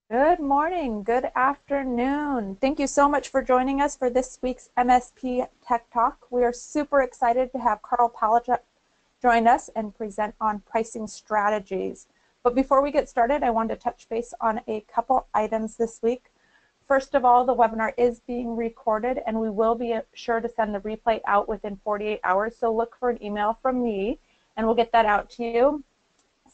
Good morning, good afternoon. Thank you so much for joining us for this week's MSP Tech Talk. We are super excited to have Karl Palachuk join us and present on pricing strategies. But before we get started, I wanted to touch base on a couple items this week. First of all, the webinar is being recorded and we will be sure to send the replay out within 48 hours. So look for an email from me and we'll get that out to you.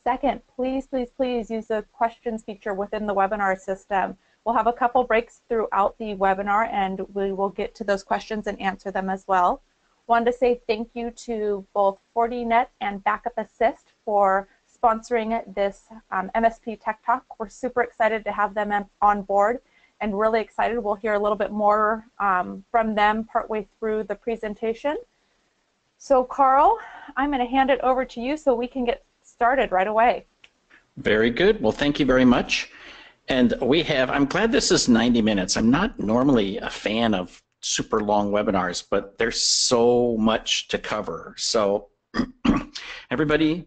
Second, please use the questions feature within the webinar system. We'll have a couple breaks throughout the webinar and we will get to those questions and answer them as well. Wanted to say thank you to both Fortinet and Backup Assist for sponsoring this MSP Tech Talk. We're super excited to have them on board and really excited. We'll hear a little bit more from them partway through the presentation. So Karl, I'm going to hand it over to you so we can get started right away. Very good. Well, thank you very much. And I'm glad this is 90 minutes. I'm not normally a fan of super long webinars, but there's so much to cover. So everybody,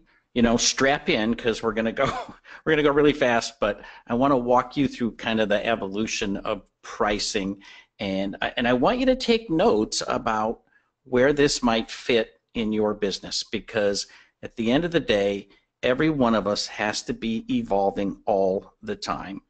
strap in because we're going to go really fast, but I want to walk you through kind of the evolution of pricing, and I want you to take notes about where this might fit in your business, because at the end of the day, every one of us has to be evolving all the time.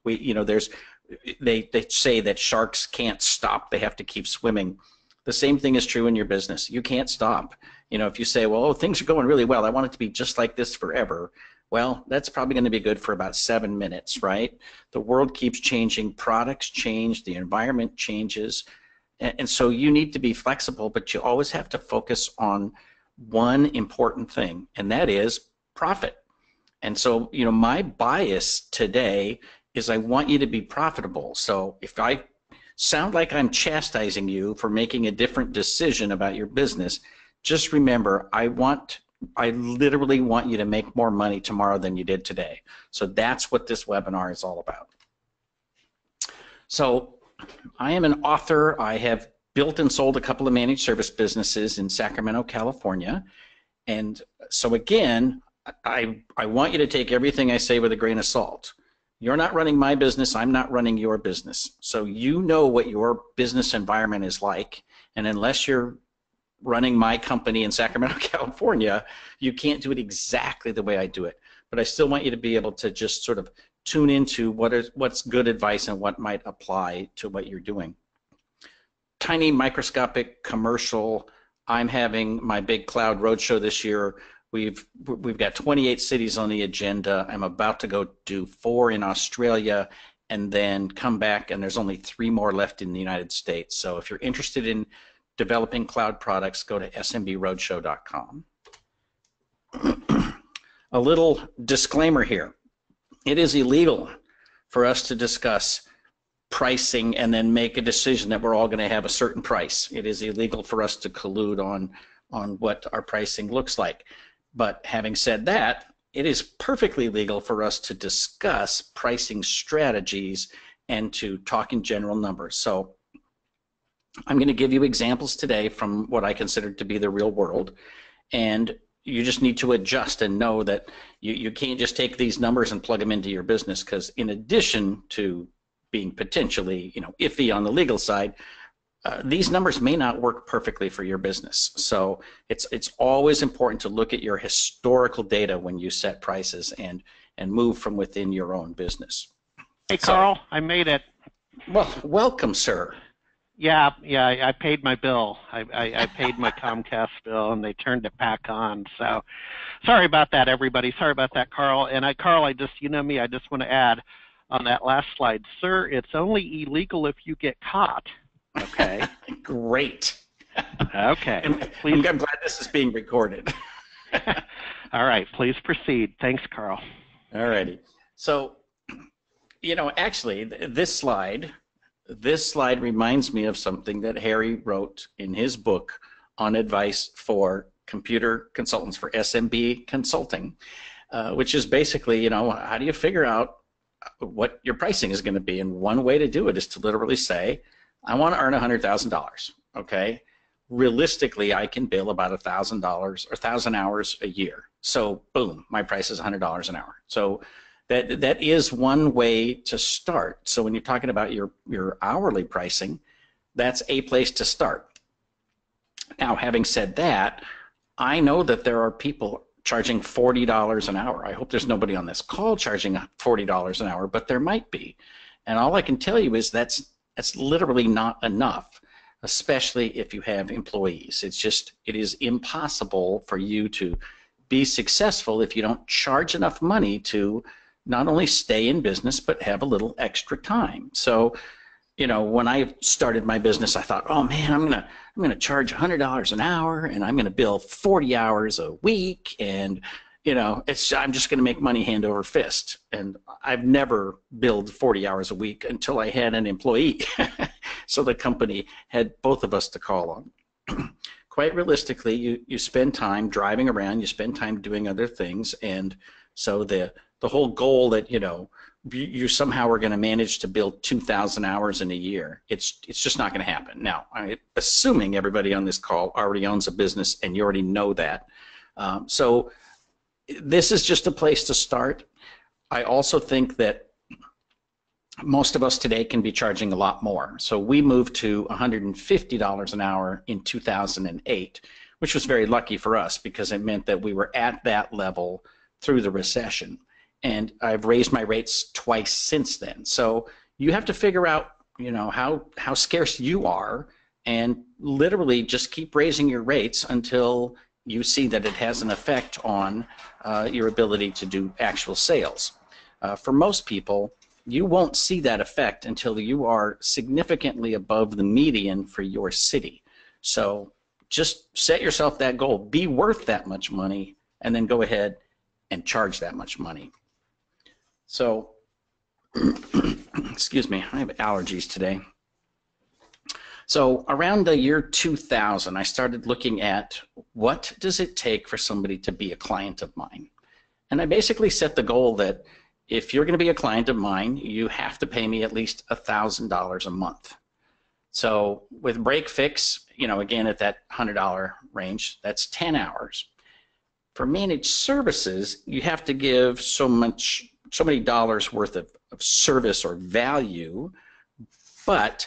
They say that sharks can't stop, they have to keep swimming. The same thing is true in your business. You can't stop. If you say, well, things are going really well, I want it to be just like this forever, well, that's probably going to be good for about 7 minutes, right? The world keeps changing, products change, the environment changes, and so you need to be flexible, but you always have to focus on one important thing, and that is profit. And so, my bias today is I want you to be profitable. So if I sound like I'm chastising you for making a different decision about your business, just remember, I literally want you to make more money tomorrow than you did today. So that's what this webinar is all about. So I am an author. I have built and sold a couple of managed service businesses in Sacramento, California. And so again, I want you to take everything I say with a grain of salt. You're not running my business, I'm not running your business. So you know what your business environment is like, and unless you're running my company in Sacramento, California, you can't do it exactly the way I do it. But I still want you to be able to just sort of tune into what's good advice and what might apply to what you're doing. Tiny microscopic commercial. I'm having my big cloud roadshow this year. We've got 28 cities on the agenda. I'm about to go do 4 in Australia and then come back, and there's only 3 more left in the United States. So if you're interested in developing cloud products, go to smbroadshow.com. A little disclaimer here. It is illegal for us to discuss pricing and then make a decision that we're all going to have a certain price. It is illegal for us to collude on what our pricing looks like. But having said that, it is perfectly legal for us to discuss pricing strategies and to talk in general numbers. So I'm going to give you examples today from what I consider to be the real world, and you just need to adjust and know that you can't just take these numbers and plug them into your business, because in addition to being potentially iffy on the legal side, these numbers may not work perfectly for your business. So it's always important to look at your historical data when you set prices and move from within your own business. Hey, Karl, I made it. Well, welcome, sir. Yeah, I paid my bill. I paid my Comcast bill, and they turned it back on. So sorry about that, everybody. Sorry about that, Karl. And Karl, I just want to add on that last slide, sir, it's only illegal if you get caught. Okay. Great. Okay. I'm glad this is being recorded. All right. Please proceed. Thanks, Karl. All righty. So, actually, this slide reminds me of something that Harry wrote in his book on advice for computer consultants, for SMB consulting, which is basically, how do you figure out what your pricing is going to be? And one way to do it is to literally say, I want to earn $100,000, okay? Realistically, I can bill about $1,000 or 1,000 hours a year. So boom, my price is $100 an hour. So that is one way to start. So when you're talking about your hourly pricing, that's a place to start. Now, having said that, I know that there are people charging $40 an hour. I hope there's nobody on this call charging $40 an hour, but there might be. And all I can tell you is that's literally not enough, especially if you have employees. It is impossible for you to be successful if you don't charge enough money to not only stay in business, but have a little extra time. So, when I started my business, I thought, oh man, I'm gonna charge $100 an hour, and I'm gonna bill 40 hours a week, and I'm just gonna make money hand over fist. And I've never billed 40 hours a week until I had an employee. So the company had both of us to call on. Quite realistically, you spend time driving around, you spend time doing other things, and so the whole goal that you somehow are going to manage to build 2,000 hours in a year, it's just not going to happen. Now, assuming everybody on this call already owns a business and you already know that, so this is just a place to start. I also think that most of us today can be charging a lot more. So we moved to $150 an hour in 2008, which was very lucky for us because it meant that we were at that level through the recession. And I've raised my rates twice since then. So you have to figure out, how scarce you are, and literally just keep raising your rates until you see that it has an effect on your ability to do actual sales. For most people, you won't see that effect until you are significantly above the median for your city. So just set yourself that goal. Be worth that much money, and then go ahead and charge that much money. So, excuse me, I have allergies today. So around the year 2000, I started looking at what does it take for somebody to be a client of mine. And I basically set the goal that if you're going to be a client of mine, you have to pay me at least $1,000 a month. So with BreakFix, again at that $100 range, that's 10 hours. For managed services, you have to give so many dollars worth of service or value, but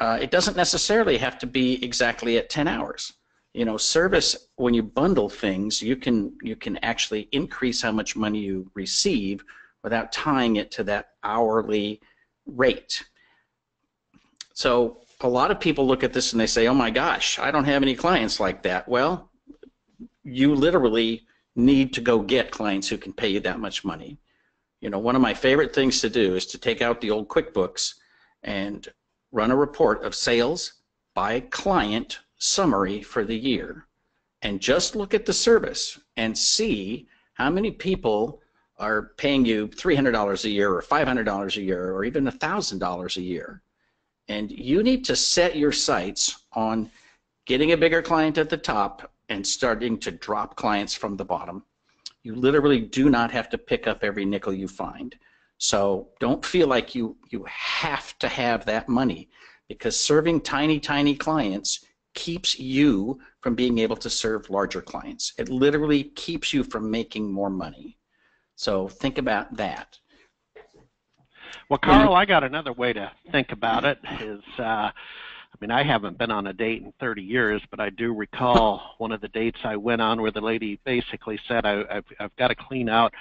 it doesn't necessarily have to be exactly at 10 hours. Service, when you bundle things, you can actually increase how much money you receive without tying it to that hourly rate. So a lot of people look at this and they say, oh my gosh, I don't have any clients like that. Well, you literally need to go get clients who can pay you that much money. One of my favorite things to do is to take out the old QuickBooks and run a report of sales by client summary for the year, and just look at the service and see how many people are paying you $300 a year or $500 a year or even $1,000 a year. And you need to set your sights on getting a bigger client at the top and starting to drop clients from the bottom. You literally do not have to pick up every nickel you find. So don't feel like you have to have that money, because serving tiny clients keeps you from being able to serve larger clients. It literally keeps you from making more money. So think about that. Well, Karl, I got another way to think about it. I haven't been on a date in 30 years, but I do recall one of the dates I went on where the lady basically said, I've got to clean out,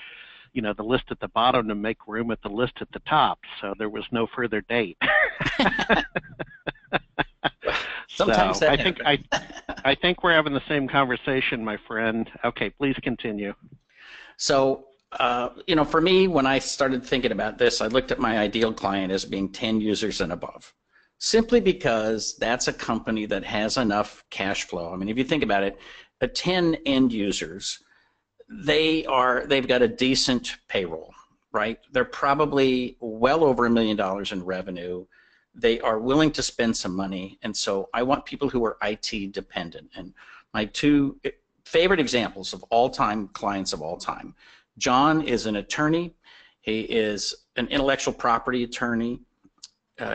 the list at the bottom to make room at the list at the top. So there was no further date. Sometimes so I think we're having the same conversation, my friend. Okay, please continue. So, for me, when I started thinking about this, I looked at my ideal client as being 10 users and above, simply because that's a company that has enough cash flow. If you think about it, the 10 end users, they've got a decent payroll, right? They're probably well over $1 million in revenue. They are willing to spend some money, and so I want people who are IT dependent. And my two favorite examples of all-time clients of all time, John is an attorney. He is an intellectual property attorney.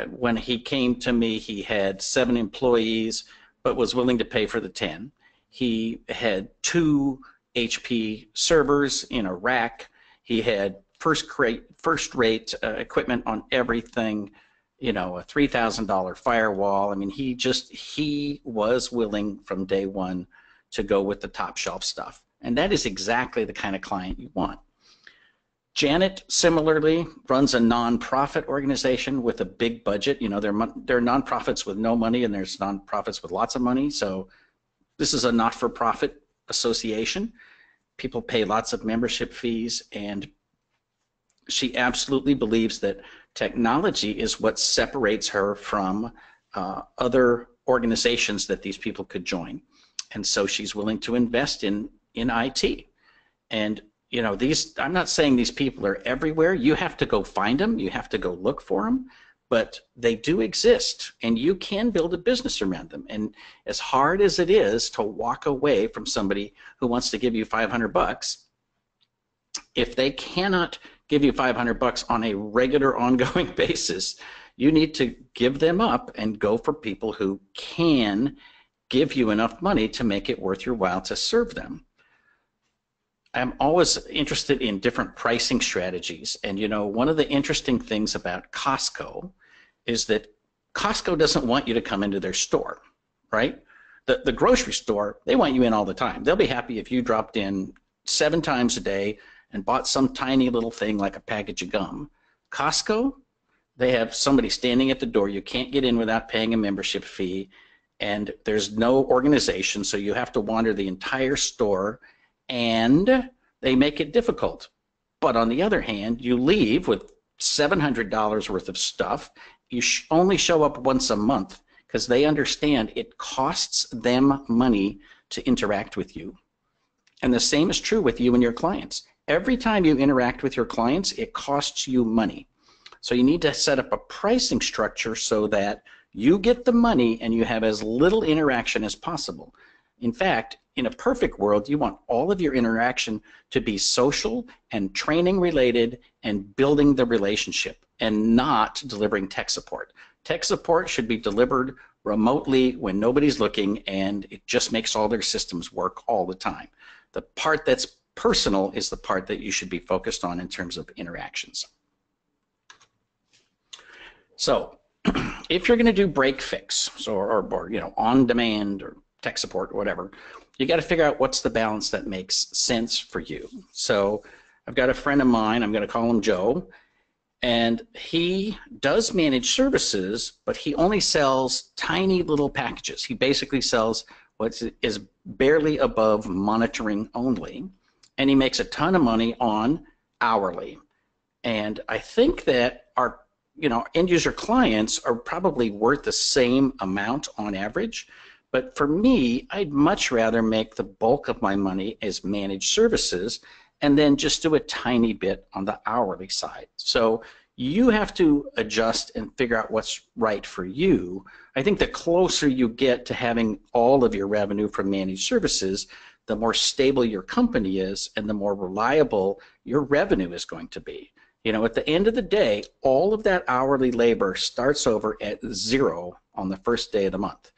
When he came to me, he had 7 employees, but was willing to pay for the 10. He had 2 HP servers in a rack. He had first-rate equipment on everything, you know, a $3,000 firewall. I mean, he was willing from day one to go with the top shelf stuff. And that is exactly the kind of client you want. Janet, similarly, runs a nonprofit organization with a big budget. You know, there are nonprofits with no money and there's nonprofits with lots of money. So this is a not-for-profit association. People pay lots of membership fees, and she absolutely believes that technology is what separates her from other organizations that these people could join. And so she's willing to invest in IT. And you know, I'm not saying these people are everywhere. You have to go find them. You have to go look for them. But they do exist, and you can build a business around them. And as hard as it is to walk away from somebody who wants to give you $500, if they cannot give you $500 on a regular, ongoing basis, you need to give them up and go for people who can give you enough money to make it worth your while to serve them. I'm always interested in different pricing strategies, and you know, one of the interesting things about Costco is that Costco doesn't want you to come into their store, right? The grocery store, they want you in all the time. They'll be happy if you dropped in 7 times a day and bought some tiny little thing like a package of gum. Costco, they have somebody standing at the door. You can't get in without paying a membership fee, and there's no organization, so you have to wander the entire store, and they make it difficult. But on the other hand, you leave with $700 worth of stuff. You only show up once a month because they understand it costs them money to interact with you. And the same is true with you and your clients. Every time you interact with your clients, it costs you money. So you need to set up a pricing structure so that you get the money and you have as little interaction as possible. In fact, in a perfect world, you want all of your interaction to be social and training related and building the relationship, and not delivering tech support. Tech support should be delivered remotely when nobody's looking, and it just makes all their systems work all the time. The part that's personal is the part that you should be focused on in terms of interactions. So if you're going to do BreakFix or you know, on demand or tech support or whatever, you got to figure out what's the balance that makes sense for you. So I've got a friend of mine, I'm going to call him Joe, and he does manage services, but he only sells tiny little packages. He basically sells what is barely above monitoring only, and he makes a ton of money on hourly. And I think that our end user clients are probably worth the same amount on average. But for me, I'd much rather make the bulk of my money as managed services and then just do a tiny bit on the hourly side. So you have to adjust and figure out what's right for you. I think the closer you get to having all of your revenue from managed services, the more stable your company is and the more reliable your revenue is going to be. You know, at the end of the day, all of that hourly labor starts over at 0 on the first day of the month.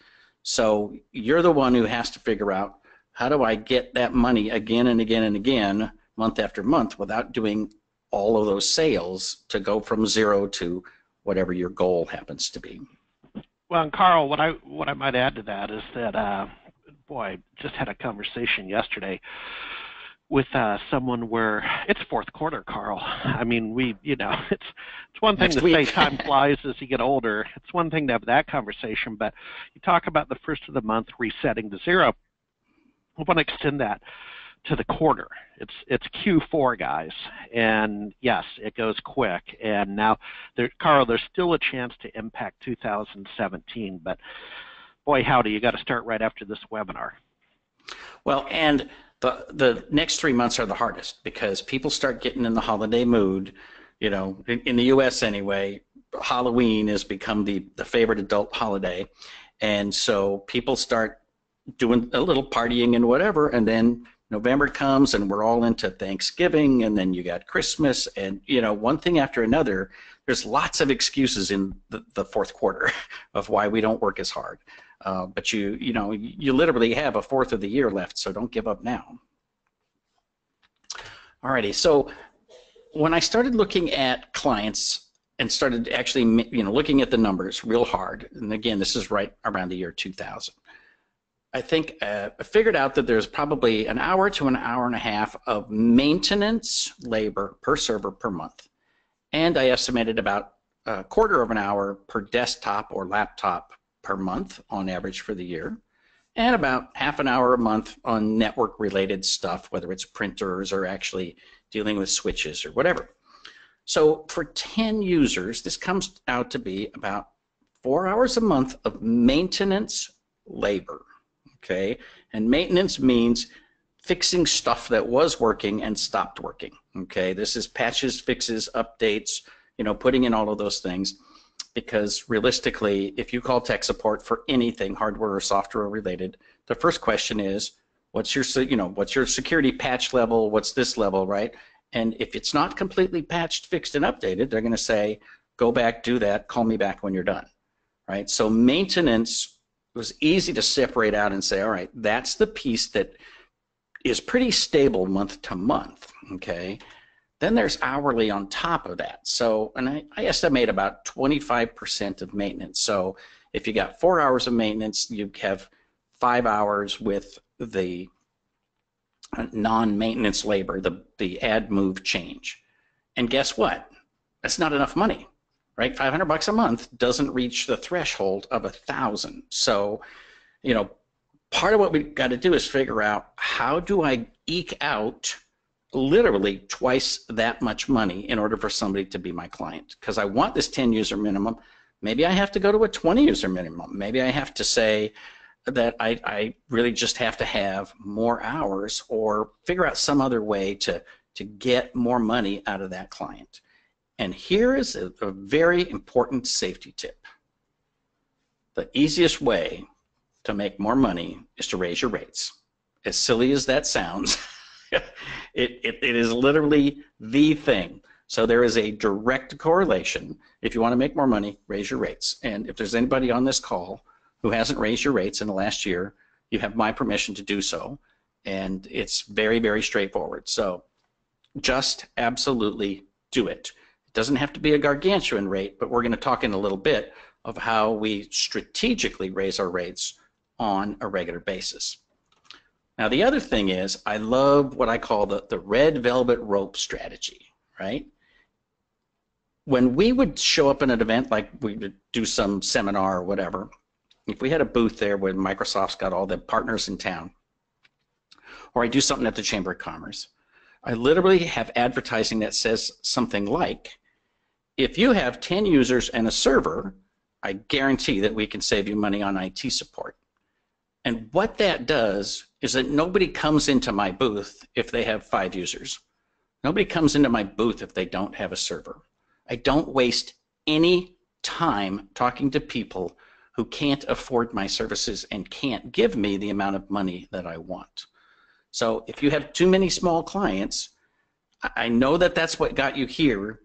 So you're the one who has to figure out, how do I get that money again and again and again, month after month, without doing all of those sales to go from 0 to whatever your goal happens to be. Well, and Carl, what I might add to that is that, boy, I just had a conversation yesterday with someone where it's fourth quarter, Carl. I mean, it's one thing to say time flies as you get older. It's one thing to have that conversation, but you talk about the first of the month resetting to 0. I want to extend that to the quarter. It's Q4, guys, and yes, it goes quick. And now, Carl, there's still a chance to impact 2017, but boy, howdy, you got to start right after this webinar. Well, and the next 3 months are the hardest because people start getting in the holiday mood. You know, in the U.S. anyway, Halloween has become the favorite adult holiday, and so people start doing a little partying and whatever, and then November comes and we're all into Thanksgiving, and then you got Christmas, and you know, one thing after another. There's lots of excuses in the fourth quarter of why we don't work as hard. But you literally have a fourth of the year left, so don't give up now. Alrighty, so when I started looking at clients and started actually, looking at the numbers real hard, and again, this is right around the year 2000, I think I figured out that there's probably an hour to an hour and a half of maintenance labor per server per month. And I estimated about a quarter of an hour per desktop or laptop per month on average for the year, and about half an hour a month on network related stuff, whether it's printers or actually dealing with switches or whatever. So for 10 users, this comes out to be about 4 hours a month of maintenance labor, okay? And maintenance means fixing stuff that was working and stopped working, okay? This is patches, fixes, updates, putting in all of those things, because realistically, if you call tech support for anything hardware or software related, the first question is, what's your security patch level? What's this level, right? And if it's not completely patched, fixed, and updated, they're going to say, go back, do that, call me back when you're done, right? So maintenance was easy to separate out and say, all right, that's the piece that is pretty stable month to month, okay? Then there's hourly on top of that. So, and I estimate about 25% of maintenance. So if you got 4 hours of maintenance, you have 5 hours with the non-maintenance labor, the add, move, change. And guess what? That's not enough money, right? $500 a month doesn't reach the threshold of 1,000. So, part of what we've got to do is figure out, how do I eke out literally twice that much money in order for somebody to be my client? Because I want this 10 user minimum. Maybe I have to go to a 20 user minimum. Maybe I have to say that I really just have to have more hours, or figure out some other way to get more money out of that client. And here is a very important safety tip. The easiest way to make more money is to raise your rates. As silly as that sounds, it is literally the thing. So there is a direct correlation. If you want to make more money, raise your rates. And if there's anybody on this call who hasn't raised your rates in the last year, you have my permission to do so. And it's very, very straightforward. So just absolutely do it. It doesn't have to be a gargantuan rate, but we're going to talk in a little bit of how we strategically raise our rates on a regular basis. Now, the other thing is, I love what I call the red velvet rope strategy, right? When we would show up in an event, like we would do some seminar or whatever, if we had a booth there where Microsoft's got all the partners in town, or I do something at the Chamber of Commerce, I literally have advertising that says something like, if you have 10 users and a server, I guarantee that we can save you money on IT support. And what that does is that nobody comes into my booth if they have 5 users. Nobody comes into my booth if they don't have a server. I don't waste any time talking to people who can't afford my services and can't give me the amount of money that I want. So if you have too many small clients, I know that that's what got you here,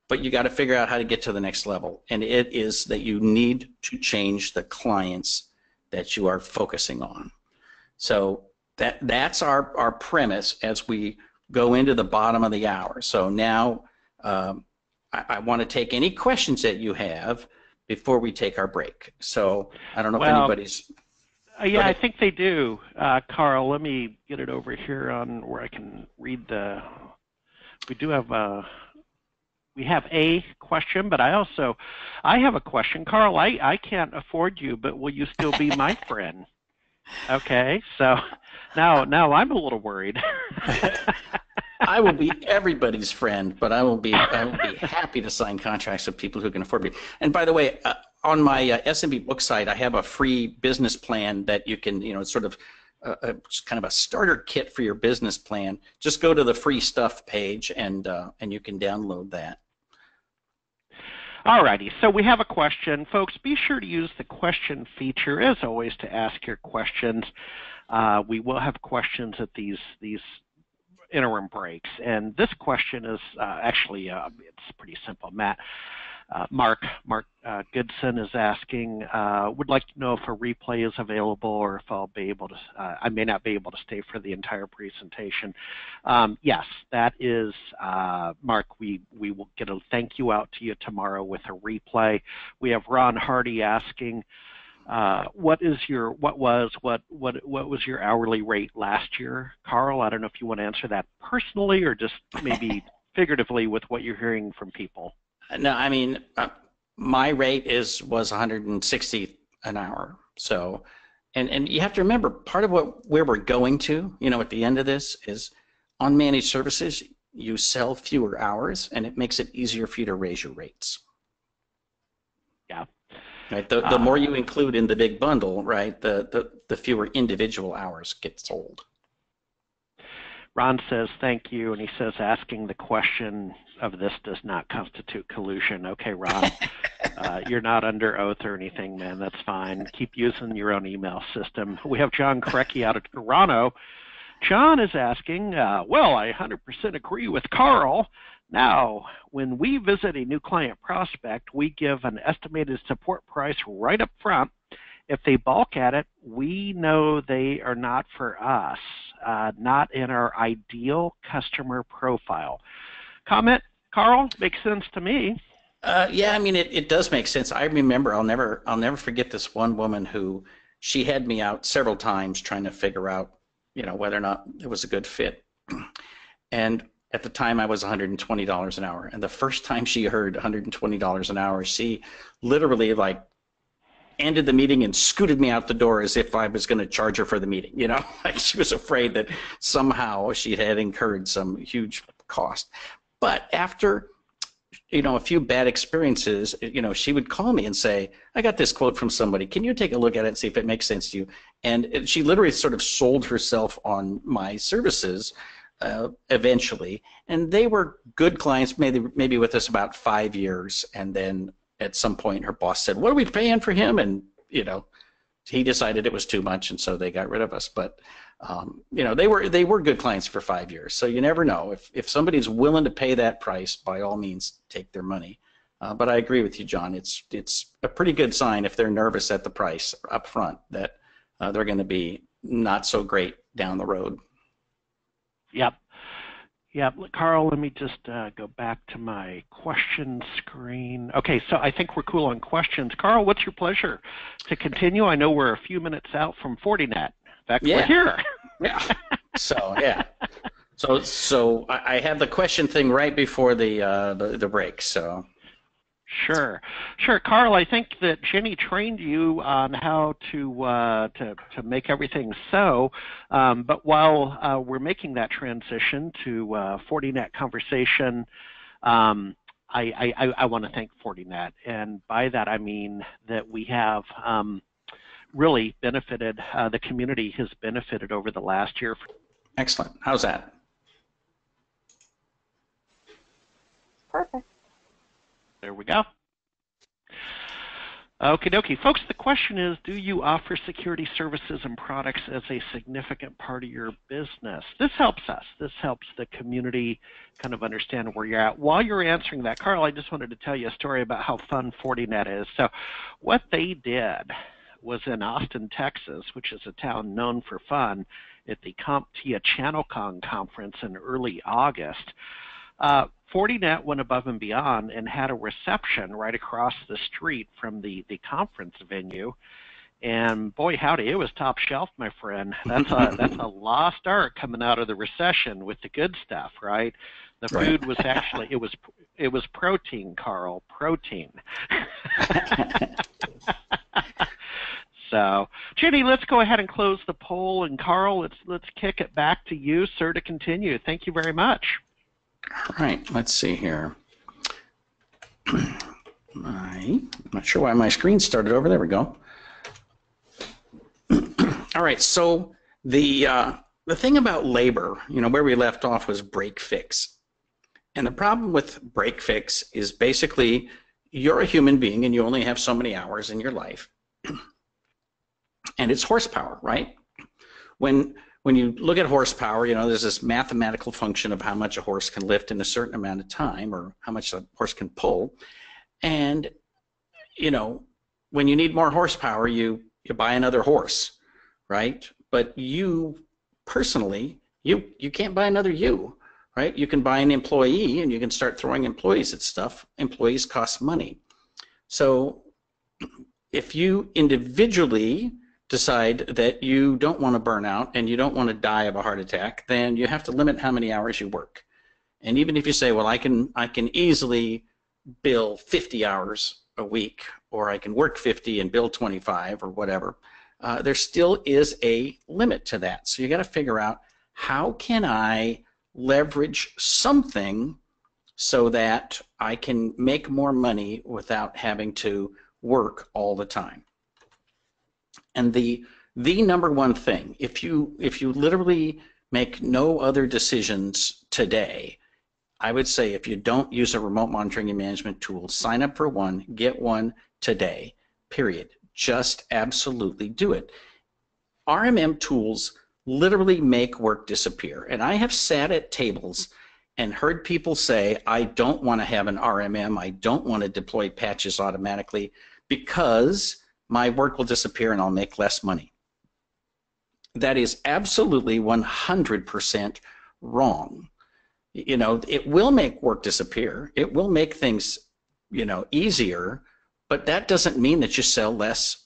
but you got to figure out how to get to the next level. And it is that you need to change the clients that you are focusing on. So that's our premise as we go into the bottom of the hour. So now I want to take any questions that you have before we take our break. So I don't know if anybody's... Yeah, I think they do. Karl, let me get it over here on where I can read the... We do have we have a question, but I have a question. Karl, I can't afford you, but will you still be my friend? Okay, so now I'm a little worried. I will be everybody's friend, but I will be happy to sign contracts with people who can afford me. And by the way, on my SMB book site, I have a free business plan that you can, it's sort of kind of a starter kit for your business plan. Just go to the free stuff page and you can download that. Alrighty, so we have a question. Folks, be sure to use the question feature, as always, to ask your questions. We will have questions at these interim breaks. And this question is actually, it's pretty simple, Matt. Mark Goodson is asking, would like to know if a replay is available or if I'll be able to, I may not be able to stay for the entire presentation. Yes, that is, Mark, we will get a thank you out to you tomorrow with a replay. We have Ron Hardy asking, what was your hourly rate last year? Karl, I don't know if you want to answer that personally or just maybe figuratively with what you're hearing from people. No, I mean, my rate was 160 an hour. So, and you have to remember, part of where we're going to, at the end of this is on managed services, you sell fewer hours, and it makes it easier for you to raise your rates. Yeah. Right. The more you include in the big bundle, right, the fewer individual hours get sold. Ron says thank you, and he says asking the question of this does not constitute collusion. Okay, Ron, you're not under oath or anything, man. That's fine. Keep using your own email system. We have John Krecki out of Toronto. John is asking, well, I 100% agree with Karl. Now, when we visit a new client prospect, we give an estimated support price right up front. If they balk at it, we know they are not for us, not in our ideal customer profile. Comment, Karl? Makes sense to me. Yeah, I mean, it does make sense. I remember, I'll never forget this one woman who, she had me out several times trying to figure out, whether or not it was a good fit. And at the time, I was $120 an hour. And the first time she heard $120 an hour, she literally ended the meeting and scooted me out the door as if I was going to charge her for the meeting. Like she was afraid that somehow she had incurred some huge cost. But after, a few bad experiences, she would call me and say, I got this quote from somebody. Can you take a look at it and see if it makes sense to you? And she literally sort of sold herself on my services eventually. And they were good clients, maybe with us about 5 years. And then at some point her boss said, what are we paying for him? And, he decided it was too much, and so they got rid of us. But, they were good clients for 5 years. So you never know. If somebody's willing to pay that price, by all means, take their money. But I agree with you, John. It's a pretty good sign if they're nervous at the price up front that they're going to be not so great down the road. Yep. Yeah, Karl, let me just go back to my question screen. Okay, so I think we're cool on questions. Karl, what's your pleasure to continue? I know we're a few minutes out from Fortinet. In fact, we're here. Yeah. So, yeah. So I have the question thing right before the break, so. Sure. Karl, I think that Jenny trained you on how to make everything so, but while we're making that transition to Fortinet conversation, I want to thank Fortinet, and by that I mean that we have really benefited, the community has benefited over the last year. Excellent. How's that? Perfect. There we go. Okie dokie. Folks, the question is, do you offer security services and products as a significant part of your business? This helps us. This helps the community kind of understand where you're at. While you're answering that, Karl, I just wanted to tell you a story about how fun Fortinet is. So what they did was in Austin, Texas, which is a town known for fun, at the CompTIA ChannelCon conference in early August. Fortinet went above and beyond and had a reception right across the street from the conference venue. And boy, howdy, it was top shelf, my friend. That's a lost art coming out of the recession with the good stuff, right? The food was actually, it was protein, Karl, protein. So, Jenny, let's go ahead and close the poll. And Karl, let's kick it back to you, sir, to continue. Thank you very much. All right, let's see here. I'm not sure why my screen started over. There we go. All right, so the thing about labor, where we left off was BreakFix. And the problem with BreakFix is basically you're a human being and you only have so many hours in your life. And it's horsepower, right? When you look at horsepower, there's this mathematical function of how much a horse can lift in a certain amount of time or how much a horse can pull. And, you know, when you need more horsepower, you buy another horse, right? But you personally, you can't buy another you, right? You can buy an employee and you can start throwing employees at stuff. Employees cost money. So if you individually decide that you don't want to burn out and you don't want to die of a heart attack, then you have to limit how many hours you work. And even if you say, well, I can easily bill 50 hours a week, or I can work 50 and bill 25 or whatever, there still is a limit to that. So you got to figure out, how can I leverage something so that I can make more money without having to work all the time. And the number one thing, if you literally make no other decisions today, I would say if you don't use a remote monitoring and management tool, sign up for one, get one today, period. Just absolutely do it. RMM tools literally make work disappear. And I have sat at tables and heard people say, I don't want to have an RMM, I don't want to deploy patches automatically because my work will disappear and I'll make less money. That is absolutely 100% wrong. You know, it will make work disappear. It will make things, you know, easier, but that doesn't mean that you sell less,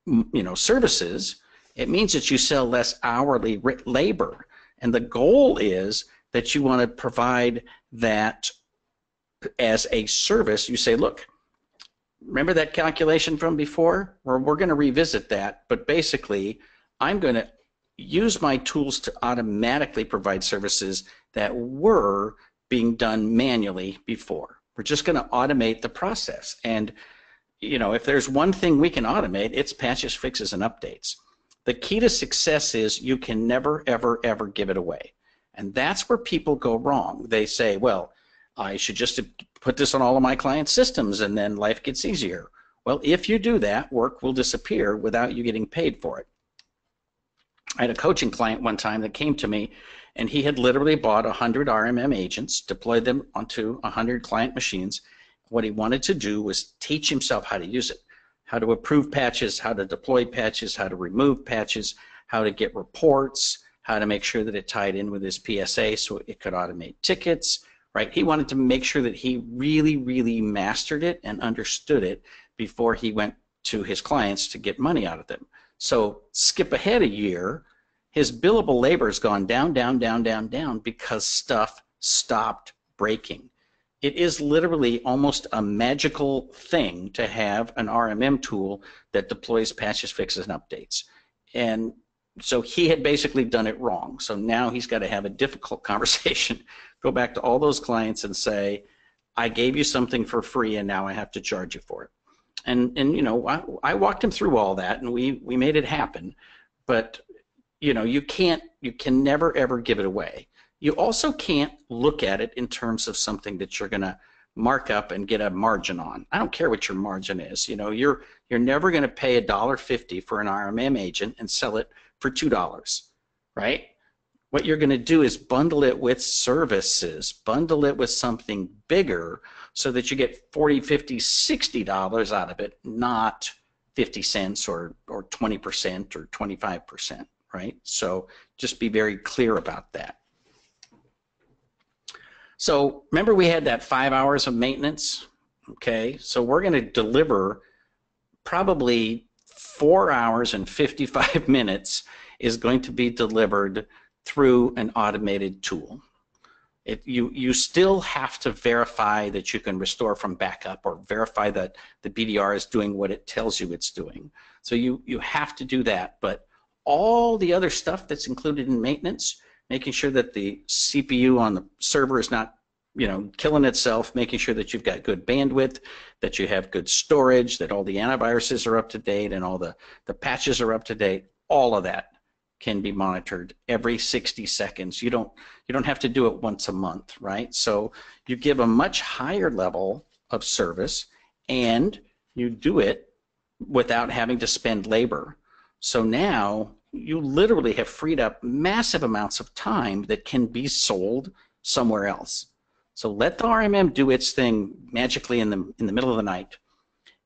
you know, services. It means that you sell less hourly labor. And the goal is that you want to provide that as a service. You say, look, remember that calculation from before? We're going to revisit that, but basically I'm going to use my tools to automatically provide services that were being done manually before. We're just going to automate the process. And, you know, if there's one thing we can automate, it's patches, fixes, and updates. The key to success is you can never, ever, ever give it away. And that's where people go wrong. They say, well, I should just put this on all of my client systems and then life gets easier. Well, if you do that, work will disappear without you getting paid for it. I had a coaching client one time that came to me, and he had literally bought 100 RMM agents, deployed them onto 100 client machines. What he wanted to do was teach himself how to use it, how to approve patches, how to deploy patches, how to remove patches, how to get reports, how to make sure that it tied in with his PSA so it could automate tickets, right? He wanted to make sure that he really, really mastered it and understood it before he went to his clients to get money out of them. So skip ahead a year, his billable labor has gone down, down, down, down, down because stuff stopped breaking. It is literally almost a magical thing to have an RMM tool that deploys patches, fixes, and updates. And so he had basically done it wrong. So now he's got to have a difficult conversation, go back to all those clients and say, I gave you something for free and now I have to charge you for it. And you know, I walked him through all that and we made it happen. But you know, you can never ever give it away. You also can't look at it in terms of something that you're going to mark up and get a margin on. I don't care what your margin is. You know, you're never going to pay $1.50 for an RMM agent and sell it for $2, right? What you're going to do is bundle it with services, bundle it with something bigger so that you get $40, $50, $60 out of it, not 50 cents or 20% or 25%, right? So just be very clear about that. So remember we had that 5 hours of maintenance, okay? So we're going to deliver probably 4 hours and 55 minutes is going to be delivered through an automated tool. You still have to verify that you can restore from backup or verify that the BDR is doing what it tells you it's doing. So you have to do that, but all the other stuff that's included in maintenance, making sure that the CPU on the server is not, you know, killing itself, making sure that you've got good bandwidth, that you have good storage, that all the antiviruses are up to date and all the patches are up to date, all of that can be monitored every 60 seconds. You don't have to do it once a month, right? So you give a much higher level of service and you do it without having to spend labor. So now you literally have freed up massive amounts of time that can be sold somewhere else. So let the RMM do its thing magically in the middle of the night,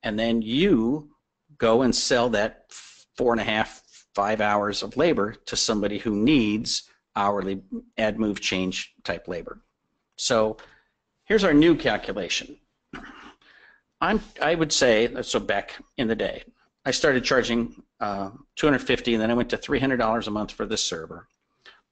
and then you go and sell that 4.5, 5 hours of labor to somebody who needs hourly add, move, change type labor. So here's our new calculation. I would say, so back in the day, I started charging $250, and then I went to $300 a month for this server,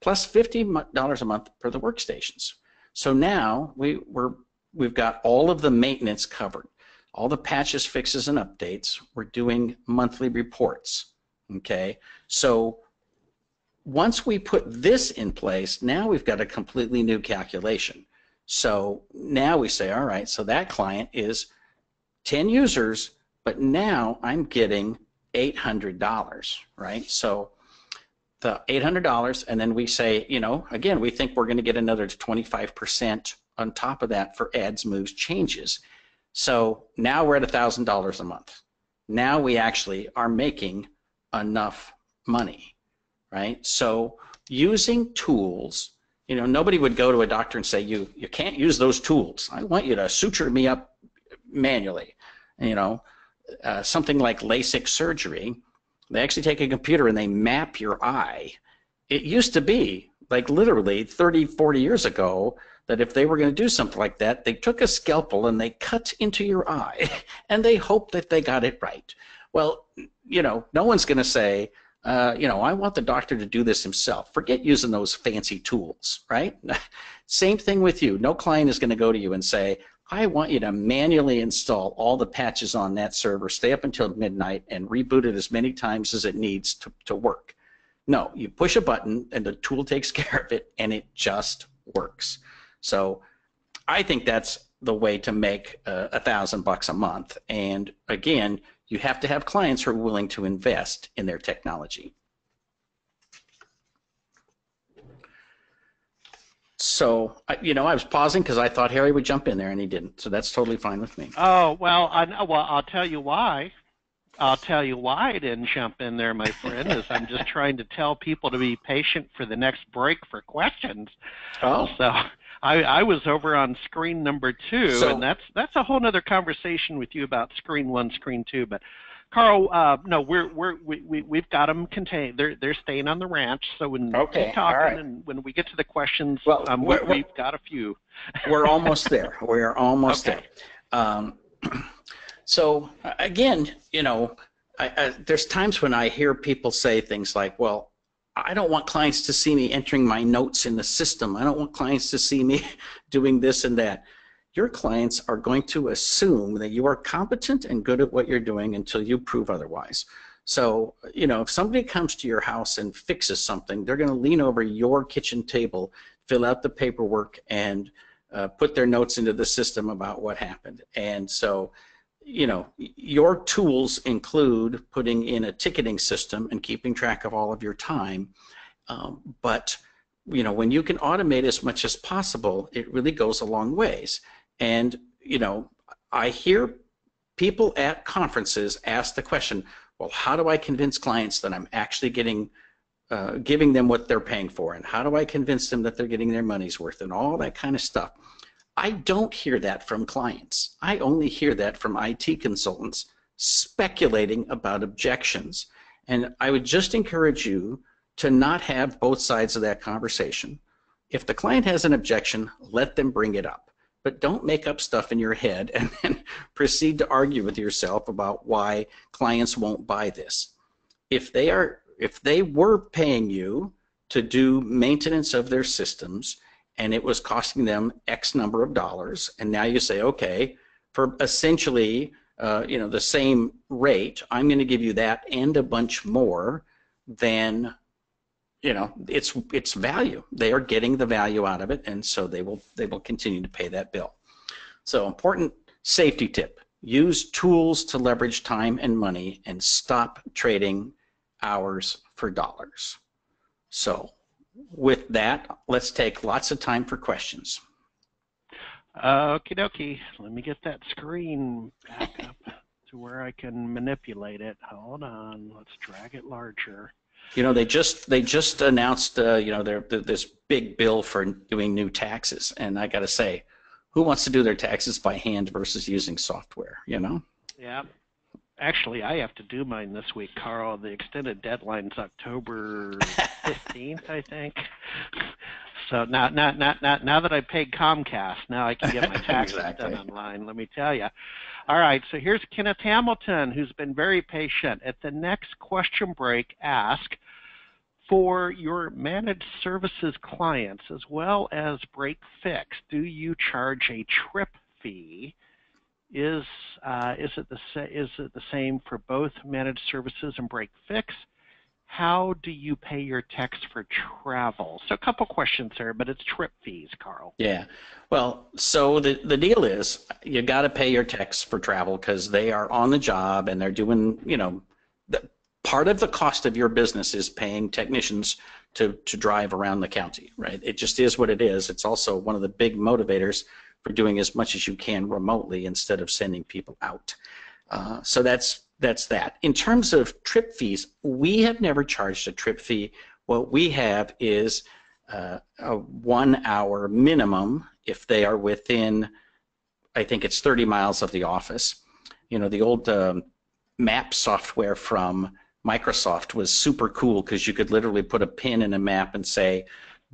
plus $50 a month for the workstations. So now we've got all of the maintenance covered, all the patches, fixes, and updates. We're doing monthly reports. Okay, so once we put this in place, now we've got a completely new calculation. So now we say, all right, so that client is 10 users, but now I'm getting $800, right? So the $800, and then we say, you know, again, we think we're going to get another 25% on top of that for adds, moves, changes. So now we're at $1,000 a month. Now we actually are making enough money, right? So using tools, you know, nobody would go to a doctor and say, you can't use those tools. I want you to suture me up manually. You know, something like LASIK surgery, they actually take a computer and they map your eye. It used to be, like literally 30, 40 years ago, that if they were going to do something like that, they took a scalpel and they cut into your eye and they hoped that they got it right. Well, you know, no one's going to say, you know, I want the doctor to do this himself. Forget using those fancy tools, right? Same thing with you. No client is going to go to you and say, I want you to manually install all the patches on that server, stay up until midnight, and reboot it as many times as it needs to work. No, you push a button and the tool takes care of it, and it just works. So I think that's the way to make $1,000 a month. And again, you have to have clients who are willing to invest in their technology. So, you know, I was pausing because I thought Harry would jump in there, and he didn't. So that's totally fine with me. Oh, well, I'll tell you why. I'll tell you why I didn't jump in there, my friend, is I'm just trying to tell people to be patient for the next break for questions. Oh. So I was over on screen number 2, and that's a whole other conversation with you about screen 1, screen 2. But Karl, no, we've got them contained. They're staying on the ranch. So when we keep talking, and when we get to the questions, well, we've got a few. We're almost there. We're almost there. So again, you know, there's times when I hear people say things like, well, I don't want clients to see me entering my notes in the system. I don't want clients to see me doing this and that. Your clients are going to assume that you are competent and good at what you're doing until you prove otherwise. So, you know, if somebody comes to your house and fixes something, they're going to lean over your kitchen table, fill out the paperwork, and put their notes into the system about what happened. And so, you know, your tools include putting in a ticketing system and keeping track of all of your time. But, you know, when you can automate as much as possible, it really goes a long ways. And, you know, I hear people at conferences ask the question, well, how do I convince clients that I'm actually giving them what they're paying for? And how do I convince them that they're getting their money's worth and all that kind of stuff? I don't hear that from clients. I only hear that from IT consultants speculating about objections. And I would just encourage you to not have both sides of that conversation. If the client has an objection, let them bring it up. But don't make up stuff in your head and then proceed to argue with yourself about why clients won't buy this. If they were paying you to do maintenance of their systems and it was costing them X number of dollars, and now you say, okay, for essentially you know, the same rate, I'm going to give you that and a bunch more, then you know, it's value. They are getting the value out of it, and so they will continue to pay that bill. So important safety tip: use tools to leverage time and money, and stop trading hours for dollars. So with that, let's take lots of time for questions. Okie dokie. Let me get that screen back up to where I can manipulate it. Hold on. Let's drag it larger. You know, they just announced, you know, this big bill for doing new taxes, and I got to say, who wants to do their taxes by hand versus using software, you know? Yeah. Actually, I have to do mine this week, Carl. The extended deadline's October 15th, I think. So now that I paid Comcast, now I can get my taxes Exactly. done online, let me tell you. All right, so here's Kenneth Hamilton, who's been very patient. At the next question break, ask, for your managed services clients as well as BreakFix, do you charge a trip fee? Is it the same for both managed services and BreakFix? How do you pay your techs for travel? So a couple questions there, but it's trip fees, Carl. Yeah. Well, so the deal is you got to pay your techs for travel because they are on the job and they're doing, you know, part of the cost of your business is paying technicians to drive around the county, right? It just is what it is. It's also one of the big motivators for doing as much as you can remotely instead of sending people out. So that's that. In terms of trip fees, we have never charged a trip fee. What we have is a 1 hour minimum if they are within, I think it's 30 miles of the office. You know, the old map software from Microsoft was super cool because you could literally put a pin in a map and say,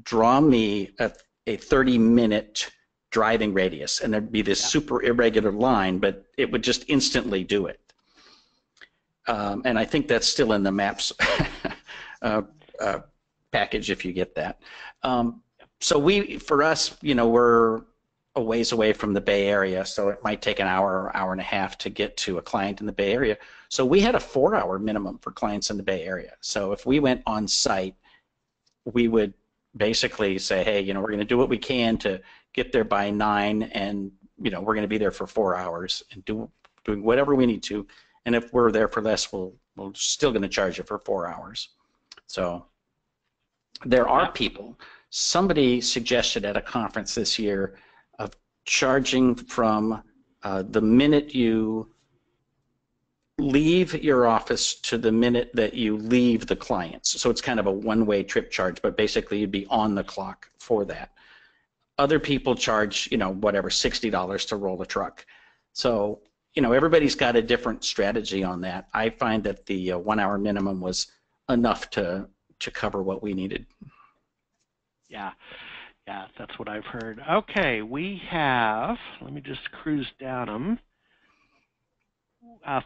draw me a 30-minute driving radius, and there'd be this super irregular line, but it would just instantly do it. And I think that's still in the maps package if you get that. So for us, you know, we're a ways away from the Bay Area, so it might take an hour or hour and a half to get to a client in the Bay Area. So we had a 4-hour minimum for clients in the Bay Area. So if we went on site, we would basically say, hey, you know, we're going to do what we can to get there by 9, and you know, we're going to be there for 4 hours and doing whatever we need to. And if we're there for less, we're still going to charge you for 4 hours. So there are people. Somebody suggested at a conference this year of charging from the minute you leave your office to the minute that you leave the clients. So it's kind of a one-way trip charge, but basically you'd be on the clock for that. Other people charge, you know, whatever, $60 to roll a truck. So, you know, everybody's got a different strategy on that. I find that the 1 hour minimum was enough to cover what we needed. Yeah, that's what I've heard. Okay, we have, let me just cruise down them.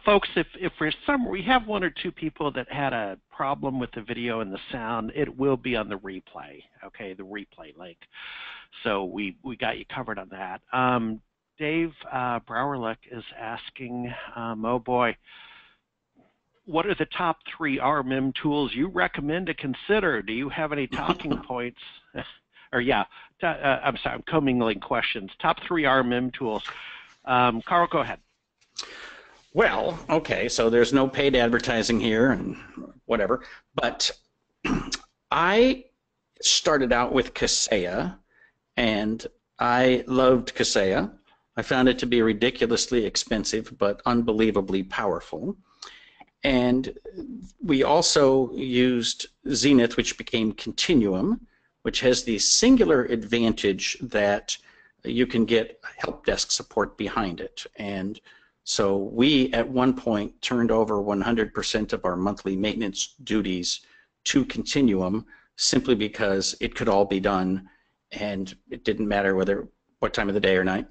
Folks, if for some, we have 1 or 2 people that had a problem with the video and the sound, it will be on the replay, okay, the replay link. So we got you covered on that. Dave Browerlick is asking, oh boy, what are the top 3 RMM tools you recommend to consider? Do you have any talking points? Or yeah, I'm sorry, I'm commingling questions. Top 3 RMM tools. Carl, go ahead. Well, okay, so there's no paid advertising here and whatever, but I started out with Kaseya, and I loved Kaseya. I found it to be ridiculously expensive, but unbelievably powerful. And we also used Zenith, which became Continuum, which has the singular advantage that you can get help desk support behind it. And so we, at one point, turned over 100% of our monthly maintenance duties to Continuum simply because it could all be done, and it didn't matter what time of the day or night.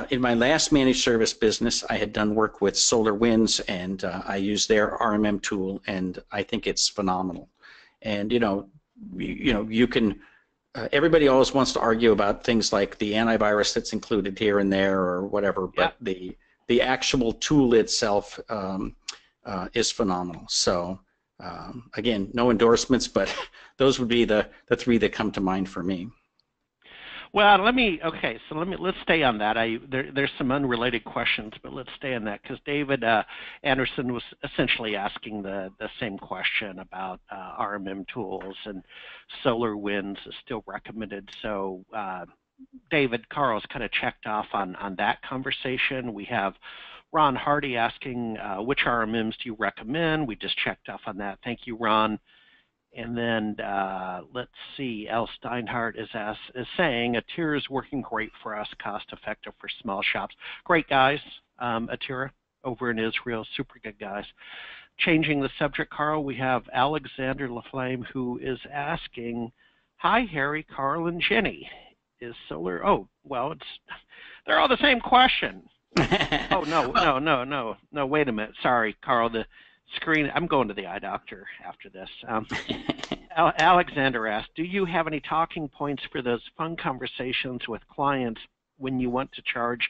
In my last managed service business, I had done work with SolarWinds, and I used their RMM tool, and I think it's phenomenal. And you can. Everybody always wants to argue about things like the antivirus that's included here and there or whatever, but the actual tool itself is phenomenal. So again, no endorsements, but those would be the 3 that come to mind for me. Well, let's stay on that. There's some unrelated questions, but let's stay on that because David Anderson was essentially asking the same question about RMM tools, and SolarWinds is still recommended. So David, Carl's kind of checked off on that conversation. We have Ron Hardy asking which RMMs do you recommend? We just checked off on that. Thank you, Ron. And then let's see, L. Steinhardt is saying, Atira is working great for us, cost effective for small shops. Great guys, Atira over in Israel, super good guys. Changing the subject, Carl, we have Alexander LaFlame who is asking, hi, Harry, Carl, and Jenny. Is solar, oh, well, they're all the same question. Oh, no, wait a minute. Sorry, Carl, the screen, I'm going to the eye doctor after this. Alexander asked, do you have any talking points for those fun conversations with clients when you want to charge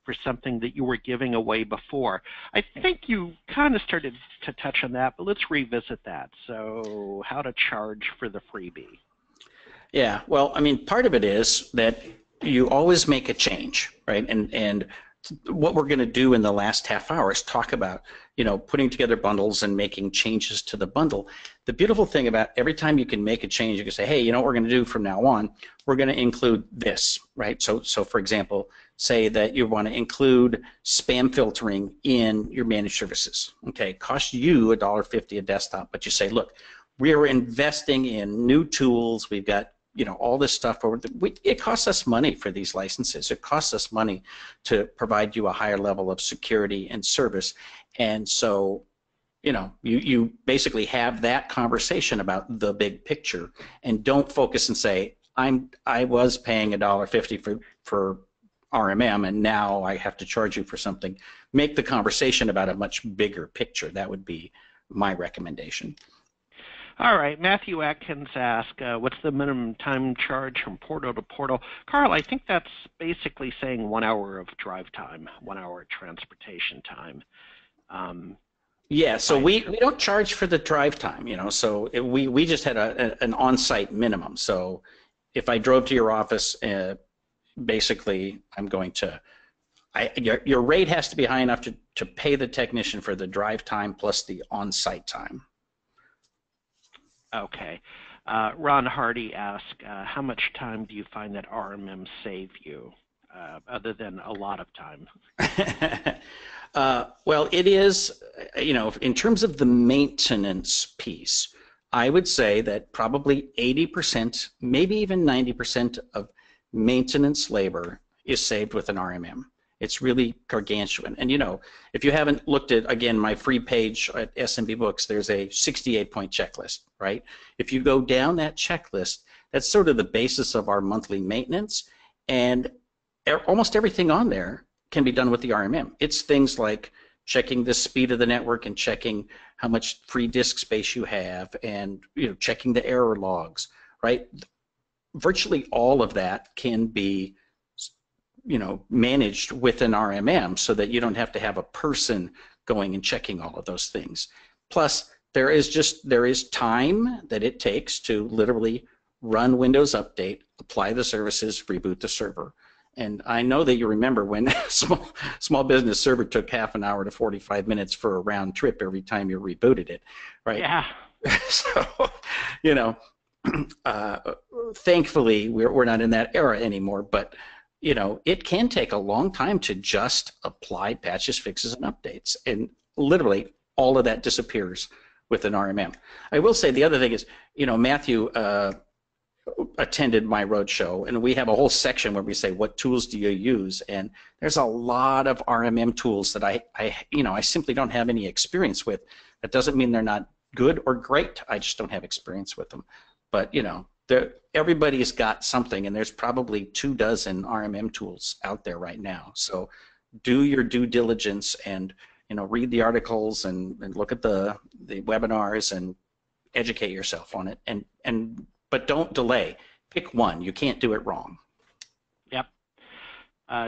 for something that you were giving away before? I think you kind of started to touch on that, but let's revisit that. So how to charge for the freebie. Yeah, well, I mean, part of it is that you always make a change, right? And what we're going to do in the last half hour is talk about, putting together bundles and making changes to the bundle. The beautiful thing about every time you can make a change, you can say, hey, you know what we're going to do from now on? We're going to include this, right? So for example, say that you want to include spam filtering in your managed services. Okay, it costs you $1.50 a desktop, but you say, look, we're investing in new tools. We've got all this stuff over. It costs us money for these licenses. It costs us money to provide you a higher level of security and service. And so, you basically have that conversation about the big picture, and don't focus and say, I was paying $1.50 for RMM, and now I have to charge you for something. Make the conversation about a much bigger picture. That would be my recommendation. All right, Matthew Atkins asked, what's the minimum time charge from portal to portal? Carl, I think that's basically saying 1 hour of drive time, 1 hour of transportation time. Yeah, so we don't charge for the drive time, so we just had an on-site minimum. So if I drove to your office, basically I'm going to, your rate has to be high enough to pay the technician for the drive time plus the on-site time. Okay. Ron Hardy asked, how much time do you find that RMM save you, other than a lot of time? Well, it is, in terms of the maintenance piece, I would say that probably 80%, maybe even 90% of maintenance labor is saved with an RMM. It's really gargantuan. And if you haven't looked at, again, my free page at SMB Books, there's a 68-point checklist, right? If you go down that checklist, that's sort of the basis of our monthly maintenance, and almost everything on there can be done with the RMM. It's things like checking the speed of the network and checking how much free disk space you have, and checking the error logs, right? Virtually all of that can be managed with an RMM, so that you don't have to have a person going and checking all of those things. Plus, there is time that it takes to literally run Windows Update, apply the services, reboot the server. And I know that you remember when small business server took half an hour to 45 minutes for a round trip every time you rebooted it, right? Yeah. So, thankfully we're not in that era anymore, but it can take a long time to just apply patches, fixes, and updates, and literally all of that disappears with an RMM. I will say the other thing is, Matthew attended my roadshow, and we have a whole section where we say, what tools do you use? And there's a lot of RMM tools that I simply don't have any experience with. That doesn't mean they're not good or great. I just don't have experience with them. But everybody's got something, and there's probably 24 RMM tools out there right now. So do your due diligence and read the articles and look at the webinars and educate yourself on it. But don't delay. Pick one. You can't do it wrong. Yep.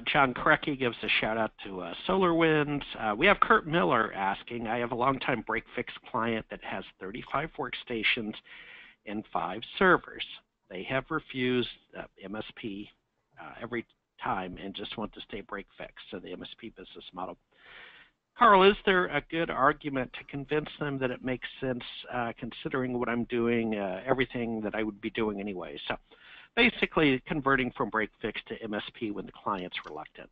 John Krecky gives a shout out to SolarWinds. We have Kurt Miller asking, I have a longtime BreakFix client that has 35 workstations and 5 servers. They have refused MSP every time and just want to stay BreakFix, so the MSP business model. Carl, is there a good argument to convince them that it makes sense considering what I'm doing, everything that I would be doing anyway? So basically converting from BreakFix to MSP when the client's reluctant.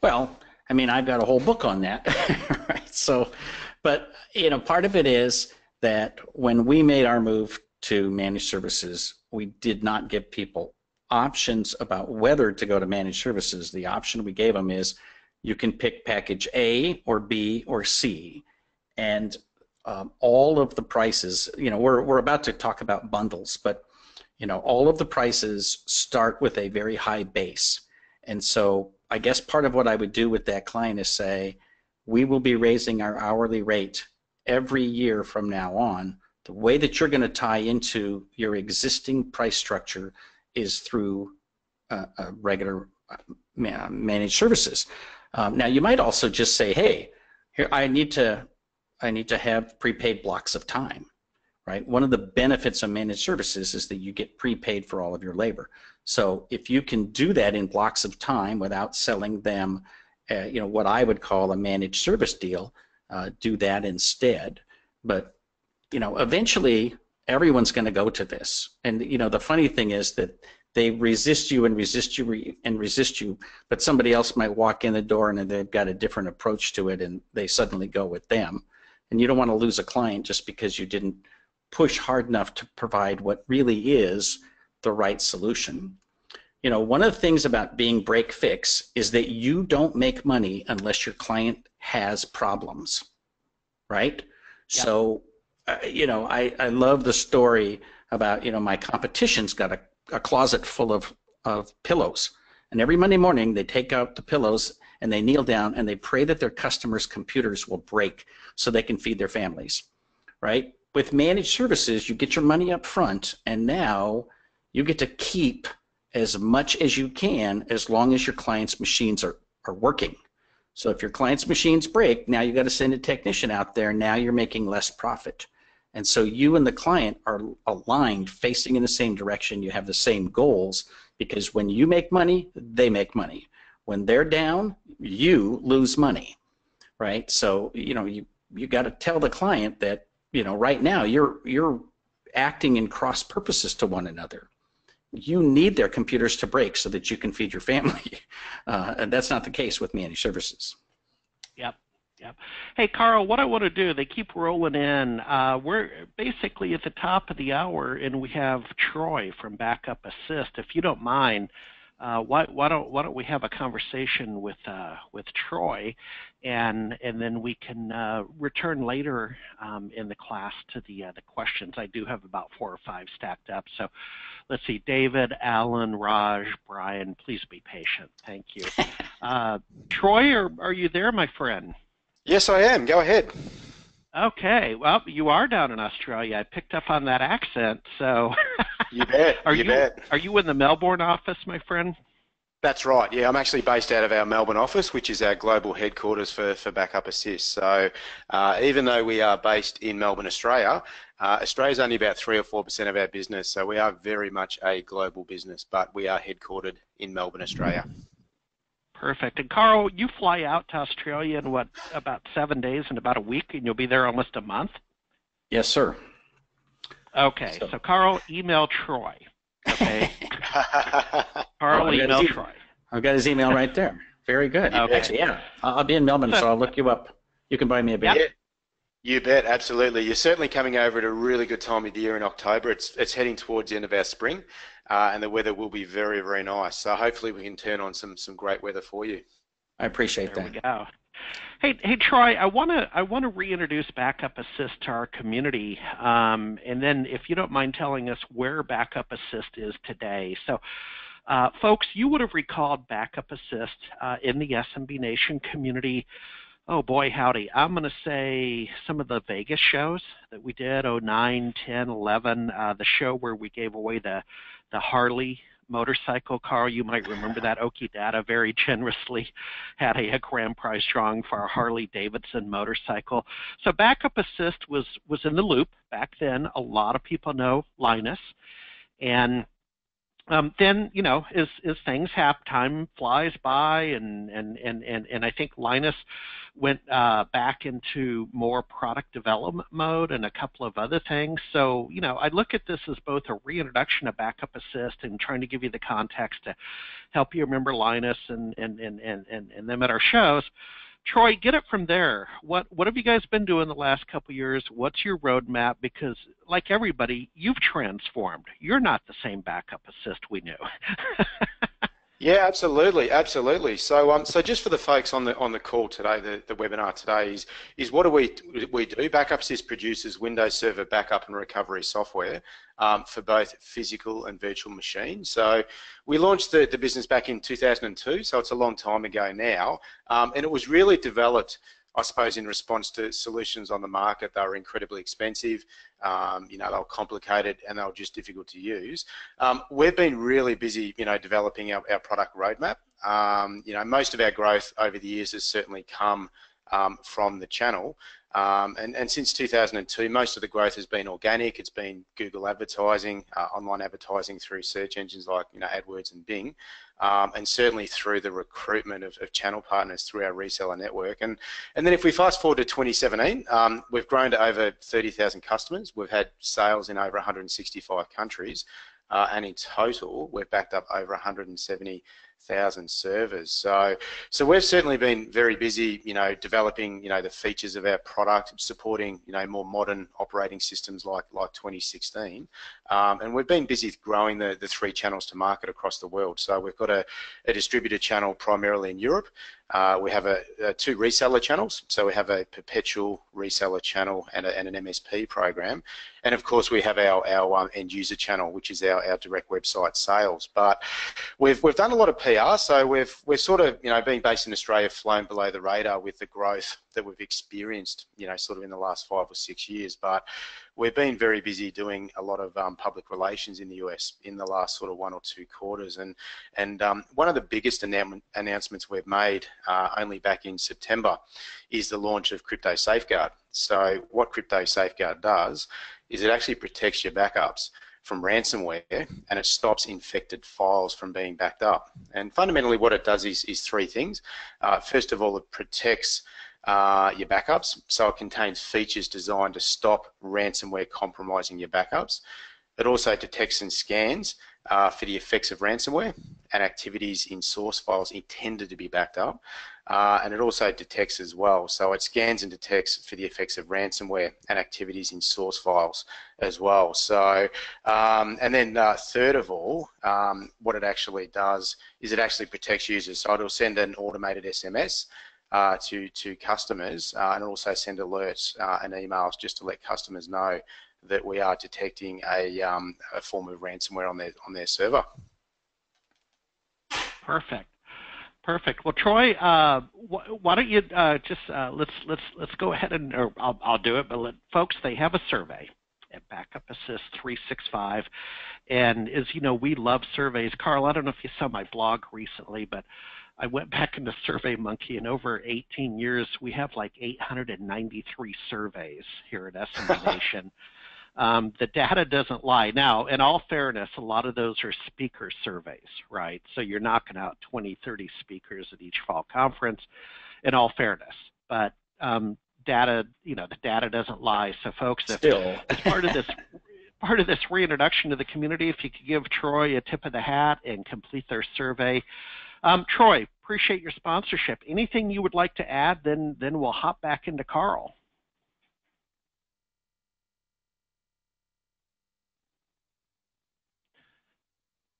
Well, I've got a whole book on that, right? So, but part of it is that when we made our move to managed services, we did not give people options about whether to go to managed services. The option we gave them is you can pick package A or B or C, and all of the prices, we're about to talk about bundles, but all of the prices start with a very high base. And so I guess part of what I would do with that client is say, we will be raising our hourly rate every year from now on. The way that you're going to tie into your existing price structure is through regular managed services. Now you might also just say, hey, here I need to have prepaid blocks of time, right? One of the benefits of managed services is that you get prepaid for all of your labor. So if you can do that in blocks of time without selling them, what I would call a managed service deal, do that instead. But eventually everyone's going to go to this. And the funny thing is that they resist you and resist you and resist you, but somebody else might walk in the door and they've got a different approach to it and they suddenly go with them. And you don't want to lose a client just because you didn't push hard enough to provide what really is the right solution. One of the things about being BreakFix is that you don't make money unless your client has problems, right? Yep. So, I love the story about, my competition's got a closet full of pillows. And every Monday morning they take out the pillows and they kneel down and they pray that their customers' computers will break so they can feed their families, right? With managed services, you get your money up front, and now you get to keep as much as you can as long as your client's machines are working. So if your client's machines break, now you got to send a technician out there, now you're making less profit. And so you and the client are aligned, facing in the same direction, you have the same goals, because when you make money, they make money. When they're down, you lose money, right? So, you got to tell the client that, right now you're acting in cross purposes to one another. You need their computers to break so that you can feed your family. And that's not the case with managed services. Yep. Yep. Hey, Karl, what I want to do, they keep rolling in. We're basically at the top of the hour, and we have Troy from Backup Assist. If you don't mind, why don't we have a conversation with Troy, and then we can return later in the class to the questions. I do have about 4 or 5 stacked up. So let's see, David, Alan, Raj, Brian, please be patient. Thank you. Troy, are you there, my friend? Yes, I am. Go ahead. Okay. Well, you are down in Australia. I picked up on that accent, so. You bet. Are you in the Melbourne office, my friend? That's right. Yeah, I'm actually based out of our Melbourne office, which is our global headquarters for Backup Assist. So even though we are based in Melbourne, Australia, Australia's only about 3 or 4% of our business. So we are very much a global business, but we are headquartered in Melbourne, Australia. Perfect. And Karl, you fly out to Australia in what, about 7 days, in about a week, and you'll be there almost a month? Yes, sir. Okay. So Karl, email Troy. Okay. Karl, email Troy. I've got his email right there. Very good. Okay. Actually, yeah. I'll be in Melbourne, so I'll look you up. You can buy me a beer. Yeah, you bet. Absolutely. You're certainly coming over at a really good time of the year in October. It's heading towards the end of our spring. And the weather will be very, very nice. So hopefully we can turn on some great weather for you. I appreciate that. There we go. Hey, Troy, I want to reintroduce Backup Assist to our community, and then if you don't mind telling us where Backup Assist is today. So, folks, you would have recalled Backup Assist in the SMB Nation community. Oh boy, howdy. I'm going to say some of the Vegas shows that we did, 09, 10, 11, the show where we gave away the Harley motorcycle. Karl, you might remember that. Oki Data very generously had a grand prize drawing for our Harley Davidson motorcycle. So Backup Assist was in the loop back then. A lot of people know Linus. And then, as things happen, time flies by, and I think Linus went back into more product development mode and a couple of other things. So, I look at this as both a reintroduction of Backup Assist and trying to give you the context to help you remember Linus and them at our shows. Troy, get it from there. What have you guys been doing the last couple of years? What's your roadmap? Because like everybody, you've transformed. You're not the same backup assist we knew. Yeah, absolutely, absolutely. So just for the folks on the call today, the webinar today is what do we do? Backup Assist produces Windows Server backup and recovery software for both physical and virtual machines. So we launched the business back in 2002, so it's a long time ago now, and it was really developed, I suppose, in response to solutions on the market. They were incredibly expensive, you know, they were complicated, and they were just difficult to use. We've been really busy, you know, developing our product roadmap. You know, most of our growth over the years has certainly come from the channel. And since 2002, most of the growth has been organic. It's been Google advertising, online advertising through search engines like, you know, AdWords and Bing, and certainly through the recruitment of channel partners through our reseller network. And then if we fast forward to 2017, we've grown to over 30,000 customers. We've had sales in over 165 countries, and in total, we've backed up over 170,000 servers. So we've certainly been very busy, you know, developing, you know, the features of our product, supporting, you know, more modern operating systems like 2016, and we've been busy growing the 3 channels to market across the world. So we've got a distributor channel primarily in Europe. We have 2 reseller channels, so we have a perpetual reseller channel and an MSP program, and of course we have our end user channel, which is our direct website sales. But we've done a lot of PR, so we're sort of, you know, being based in Australia, flown below the radar with the growth that we've experienced, you know, sort of in the last 5 or 6 years. But we've been very busy doing a lot of public relations in the US in the last sort of 1 or 2 quarters, and one of the biggest announcements we've made only back in September is the launch of Crypto Safeguard. So what Crypto Safeguard does is it actually protects your backups from ransomware, and it stops infected files from being backed up. And fundamentally what it does is 3 things. First of all, it protects your backups, so it contains features designed to stop ransomware compromising your backups. It also detects and scans for the effects of ransomware and activities in source files intended to be backed up, and it also detects as well, so it scans and detects for the effects of ransomware and activities in source files as well. So and then third of all, what it actually does is it actually protects users, so it'll send an automated SMS to customers, and also send alerts and emails just to let customers know that we are detecting a form of ransomware on their server. Perfect. Perfect. Well, Troy, why don't you just let's go ahead and, or I'll do it, but let folks, they have a survey at Backup Assist 365, and as you know, we love surveys. Karl, I don't know if you saw my blog recently, but I went back into SurveyMonkey, and over 18 years, we have like 893 surveys here at SMB Nation. The data doesn't lie. Now, in all fairness, a lot of those are speaker surveys, right? So you're knocking out 20, 30 speakers at each fall conference, in all fairness. But data, you know, the data doesn't lie. So folks, Still. as part of this reintroduction to the community, if you could give Troy a tip of the hat and complete their survey. Troy, appreciate your sponsorship. Anything you would like to add, then we'll hop back into Karl.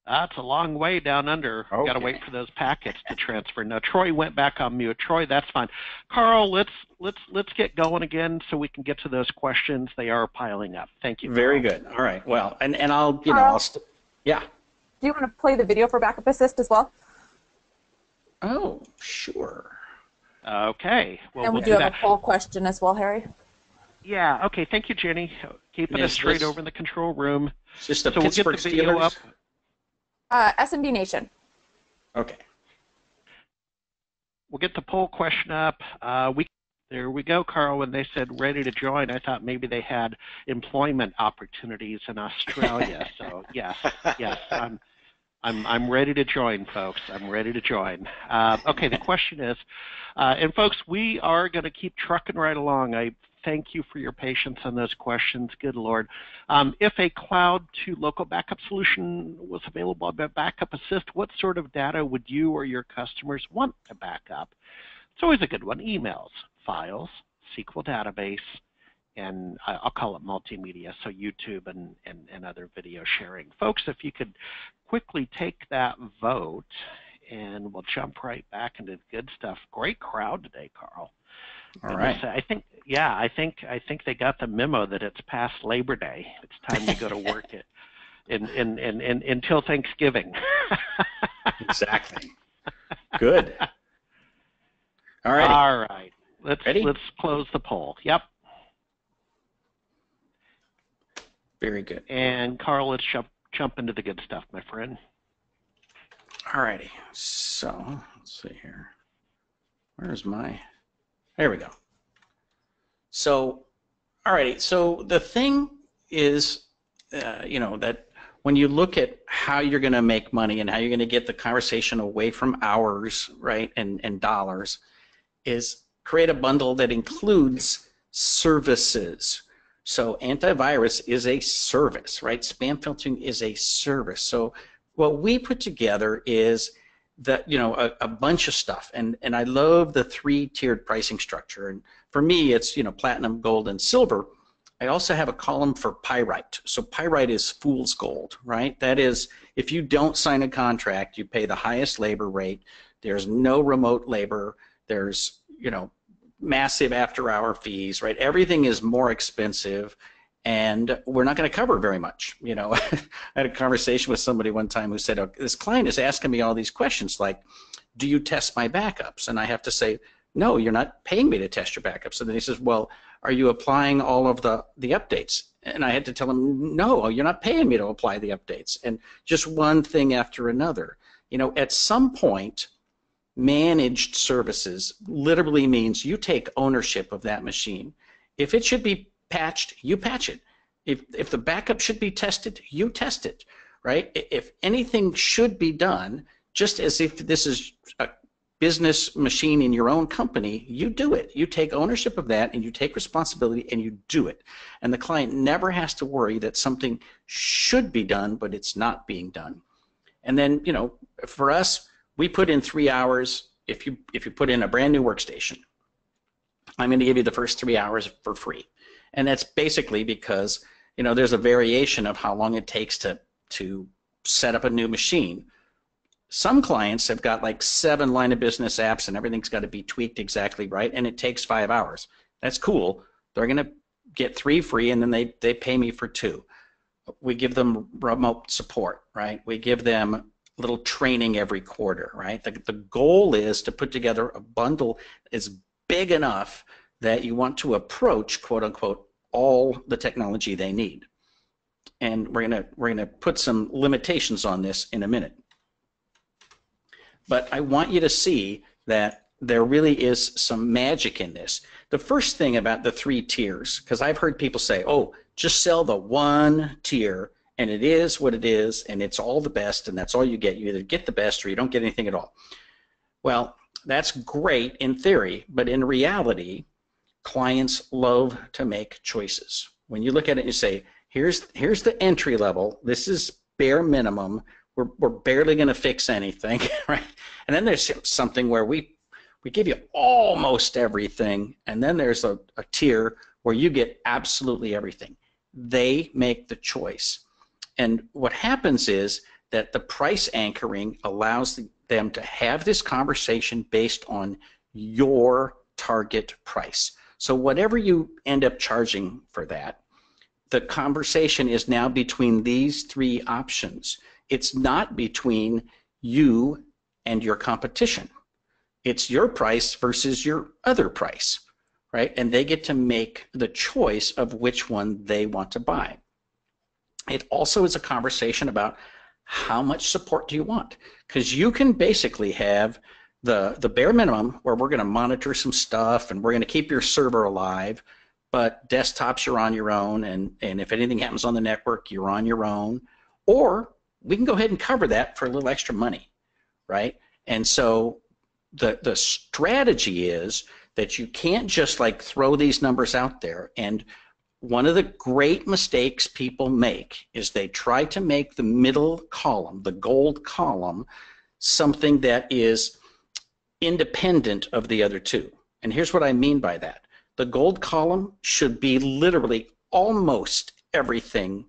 That's a long way down under. Okay. Got to wait for those packets to transfer. Now, Troy went back on mute. Troy, that's fine. Karl, let's get going again so we can get to those questions. They are piling up. Thank you. Very good. All right. Well, and I'll, you know, yeah. Do you want to play the video for Backup Assist as well? Oh, sure. Okay. Well, And we we'll do do have that. a poll question as well, Harry. Yeah. Okay. Thank you, Jenny. Keeping us straight over in the control room. Just the So we'll get the video up. SMB Nation. Okay. We'll get the poll question up. There we go, Karl. When they said ready to join, I thought maybe they had employment opportunities in Australia. So yes, I'm ready to join, folks. I'm ready to join. Okay, the question is, and folks, we are going to keep trucking right along. I thank you for your patience on those questions. Good Lord. If a cloud to local backup solution was available by Backup Assist, what sort of data would you or your customers want to back up? It's always a good one. Emails, files, SQL database, and I'll call it multimedia, so YouTube and other video sharing. Folks, if you could quickly take that vote, and we'll jump right back into the good stuff. Great crowd today, Karl. All right. I think they got the memo that it's past Labor Day. It's time to go to work until Thanksgiving. Exactly. Good. All right. All right. Ready? Let's close the poll. Yep. Very good. And Karl, let's jump into the good stuff, my friend. All righty. So let's see here. Where's my? There we go. So, all righty. So the thing is, that when you look at how you're going to make money and how you're going to get the conversation away from hours, right, and dollars, is create a bundle that includes services. So antivirus is a service, right? Spam filtering is a service. So what we put together is that, a bunch of stuff. And I love the 3-tiered pricing structure. And for me, it's, platinum, gold, and silver. I also have a column for pyrite. So pyrite is fool's gold, right? That is, if you don't sign a contract, you pay the highest labor rate. There's no remote labor. There's, massive after-hour fees, right? Everything is more expensive, and we're not going to cover very much. I had a conversation with somebody one time who said, this client is asking me all these questions like, do you test my backups? And I have to say, no, you're not paying me to test your backups. And then he says, well, are you applying all of the updates? And I had to tell him, no, you're not paying me to apply the updates. And just one thing after another. At some point, managed services literally means you take ownership of that machine. If it should be patched, you patch it. If the backup should be tested, you test it, right? If anything should be done, just as if this is a business machine in your own company, you do it. You take ownership of that, and you take responsibility, and you do it. And the client never has to worry that something should be done, but it's not being done. And then, for us, we put in 3 hours. If you put in a brand new workstation, I'm going to give you the first 3 hours for free. And that's basically because, there's a variation of how long it takes to set up a new machine. Some clients have got like 7 line of business apps and everything's got to be tweaked exactly right, and it takes 5 hours. That's cool. They're going to get 3 free, and then they pay me for 2. We give them remote support, right? We give them little training every quarter, right? The goal is to put together a bundle that's big enough that you want to approach, quote unquote, all the technology they need. And we're gonna put some limitations on this in a minute. But I want you to see that there really is some magic in this. The first thing about the 3 tiers, because I've heard people say, oh, just sell the 1 tier, and it is what it is, and it's all the best, and that's all you get. You either get the best or you don't get anything at all. Well, that's great in theory, but in reality, clients love to make choices. When you look at it and you say, here's the entry level, this is bare minimum, we're barely going to fix anything, right? And then there's something where we give you almost everything, and then there's a tier where you get absolutely everything. They make the choice. And what happens is that the price anchoring allows them to have this conversation based on your target price. So whatever you end up charging for that, the conversation is now between these 3 options. It's not between you and your competition. It's your price versus your other price, right? And they get to make the choice of which one they want to buy. It also is a conversation about how much support do you want, because you can basically have the bare minimum where we're going to monitor some stuff and we're going to keep your server alive, but desktops you're on your own, and if anything happens on the network, you're on your own. Or we can go ahead and cover that for a little extra money, right? And so the strategy is that you can't just like throw these numbers out there. And one of the great mistakes people make is they try to make the middle column, the gold column, something that is independent of the other two. And here's what I mean by that. The gold column should be literally almost everything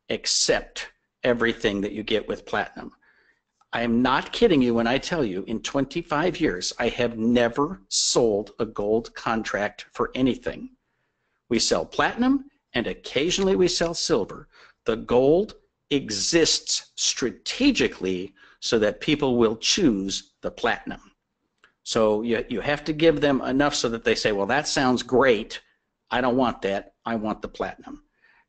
except everything that you get with platinum. I am not kidding you when I tell you in 25 years I have never sold a gold contract for anything. We sell platinum and occasionally we sell silver. The gold exists strategically so that people will choose the platinum. So you have to give them enough so that they say, well, that sounds great. I don't want that. I want the platinum.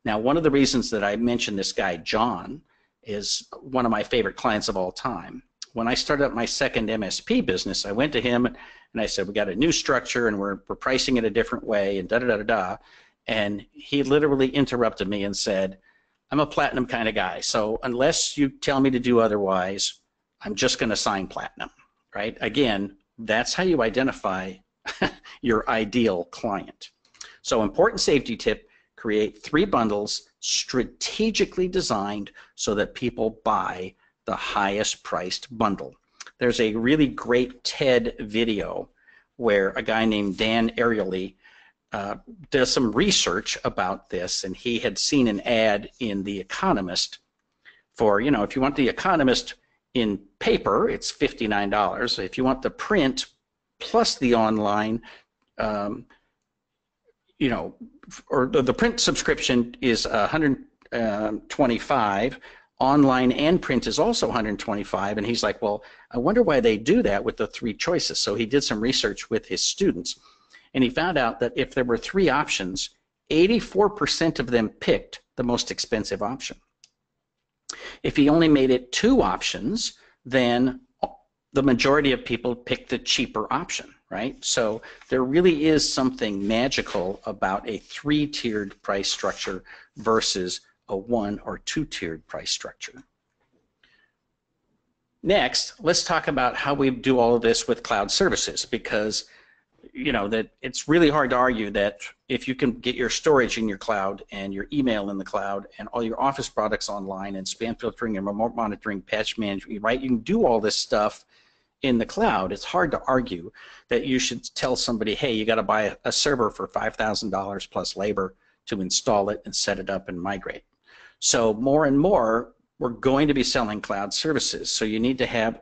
Now, one of the reasons that I mentioned this guy, John, is one of my favorite clients of all time. When I started up my second MSP business, I went to him and I said, we got a new structure and we're pricing it a different way and da-da-da-da-da. And he literally interrupted me and said, I'm a platinum kind of guy, so unless you tell me to do otherwise, I'm just going to sign platinum, right? Again, that's how you identify your ideal client. So important safety tip, create 3 bundles strategically designed so that people buy the highest priced bundle. There's a really great TED video where a guy named Dan Ariely does some research about this, and he had seen an ad in The Economist for, you know, if you want The Economist in paper, it's $59. If you want the print plus the online, you know, or the print subscription is $125. Online and print is also $125. And he's like, well, I wonder why they do that with the 3 choices. So he did some research with his students, and he found out that if there were 3 options, 84% of them picked the most expensive option. If he only made it 2 options, then the majority of people picked the cheaper option, right? So there really is something magical about a 3-tiered price structure versus a 1- or 2-tiered price structure. Next, let's talk about how we do all of this with cloud services, because you know that it's really hard to argue that if you can get your storage in your cloud and your email in the cloud and all your office products online and spam filtering and remote monitoring, patch management, right? You can do all this stuff in the cloud. It's hard to argue that you should tell somebody, hey, you got to buy a server for $5,000 plus labor to install it and set it up and migrate. So more and more, we're going to be selling cloud services. So you need to have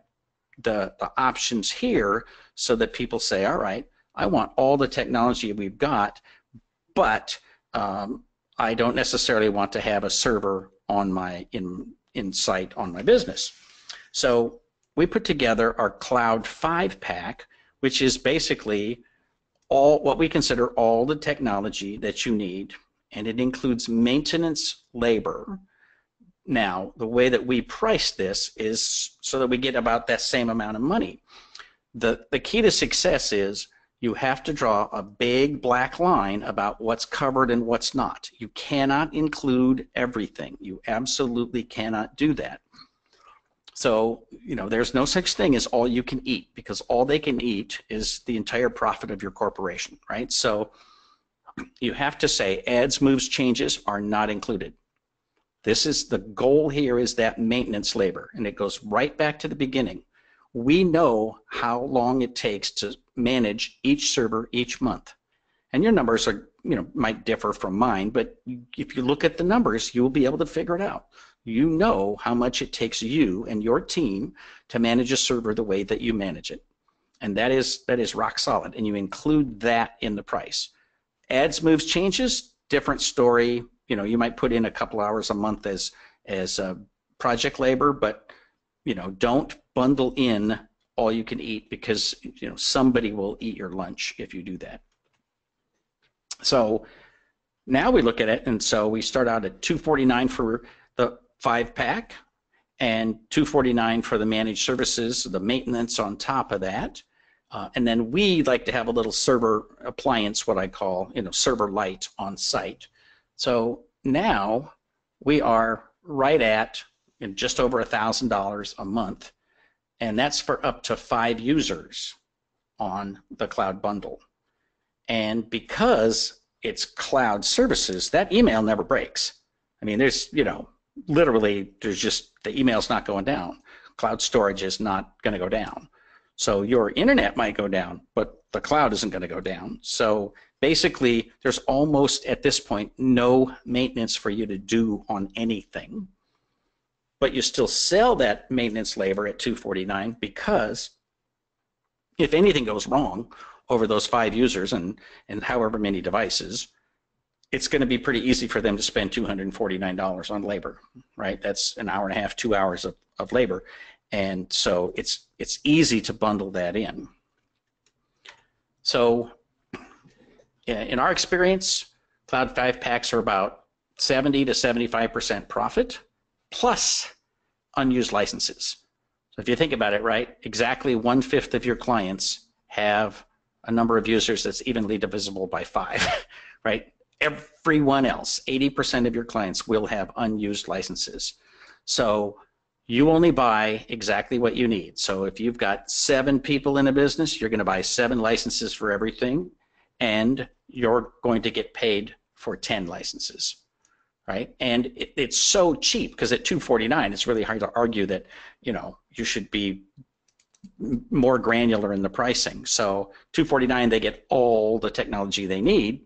the options here so that people say, all right, I want all the technology we've got, but I don't necessarily want to have a server on my in site on my business. So we put together our Cloud 5-pack, which is basically all what we consider all the technology that you need, and it includes maintenance labor. Now, the way that we price this is so that we get about that same amount of money. The key to success is you have to draw a big black line about what's covered and what's not. You cannot include everything. You absolutely cannot do that. So, you know, there's no such thing as all you can eat, because all they can eat is the entire profit of your corporation, right? So you have to say adds, moves, changes are not included. This is the goal here, is that maintenance labor, and it goes right back to the beginning. We know how long it takes to manage each server each month. And your numbers are, you know, might differ from mine, but if you look at the numbers, you will be able to figure it out. You know how much it takes you and your team to manage a server the way that you manage it. And that is rock solid, and you include that in the price. Adds, moves, changes, different story. You know, you might put in a couple hours a month as project labor, but you know, don't bundle in all you can eat, because you know somebody will eat your lunch if you do that. So now we look at it, and so we start out at $249 for the 5-pack and $249 for the managed services, the maintenance on top of that. And then we like to have a little server appliance, what I call, you know, server light on site. So now we are right at just over $1,000 a month, and that's for up to 5 users on the cloud bundle. And because it's cloud services, that email never breaks. I mean, there's, you know, literally there's just, the email's not going down. Cloud storage is not going to go down. So your internet might go down, but the cloud isn't going to go down. So basically, there's almost at this point no maintenance for you to do on anything. But you still sell that maintenance labor at $249 because if anything goes wrong over those 5 users and however many devices, it's going to be pretty easy for them to spend $249 on labor, right? That's an hour and a half, 2 hours of labor. And so it's easy to bundle that in. So in our experience, Cloud 5 packs are about 70 to 75% profit plus unused licenses. So if you think about it, right, exactly 1/5 of your clients have a number of users that's evenly divisible by 5, right? Everyone else, 80% of your clients will have unused licenses. So you only buy exactly what you need. So if you've got 7 people in a business, you're going to buy 7 licenses for everything, and you're going to get paid for 10 licenses, right? And it's so cheap because at $249, it's really hard to argue that, you know, you should be more granular in the pricing. So $249, they get all the technology they need.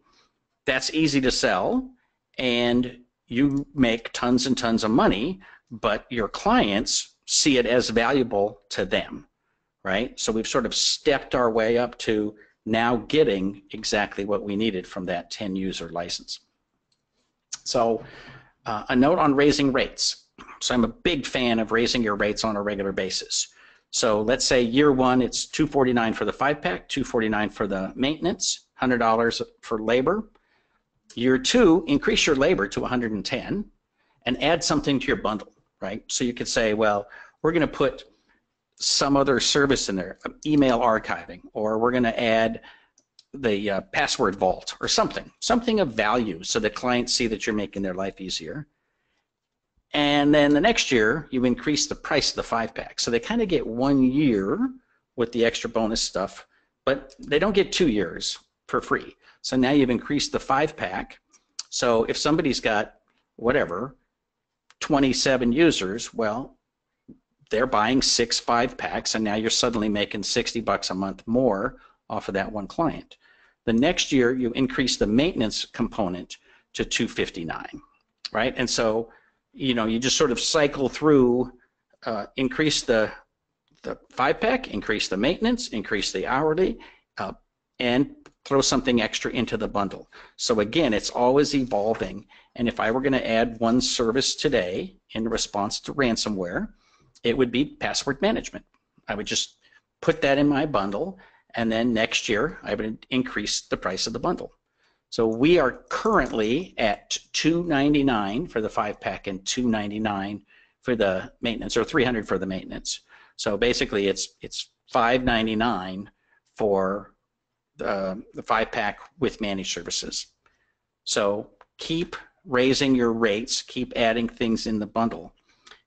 That's easy to sell, and you make tons and tons of money, but your clients see it as valuable to them, right? So we've sort of stepped our way up to now getting exactly what we needed from that 10-user license. So a note on raising rates. So I'm a big fan of raising your rates on a regular basis. So let's say year 1, it's $249 for the 5-pack, $249 for the maintenance, $100 for labor. Year 2, increase your labor to $110 and add something to your bundle, right? So you could say, well, we're going to put some other service in there, email archiving, or we're going to add the password vault or something of value so that clients see that you're making their life easier. And then the next year, you increase the price of the 5-pack. So they kind of get 1 year with the extra bonus stuff, but they don't get 2 years for free. So now you've increased the 5-pack. So if somebody's got, whatever, 27 users, well, they're buying 6 5-packs, and now you're suddenly making $60 a month more off of that one client. The next year, you increase the maintenance component to $259, right? And so, you know, you just sort of cycle through, increase the 5-pack, increase the maintenance, increase the hourly, and throw something extra into the bundle. So again, it's always evolving. And if I were going to add one service today in response to ransomware, it would be password management. I would just put that in my bundle, and then next year I would increase the price of the bundle. So we are currently at $299 for the 5-pack and $299 for the maintenance, or $300 for the maintenance. So basically it's $599 for the 5-pack with managed services. So keep raising your rates, keep adding things in the bundle.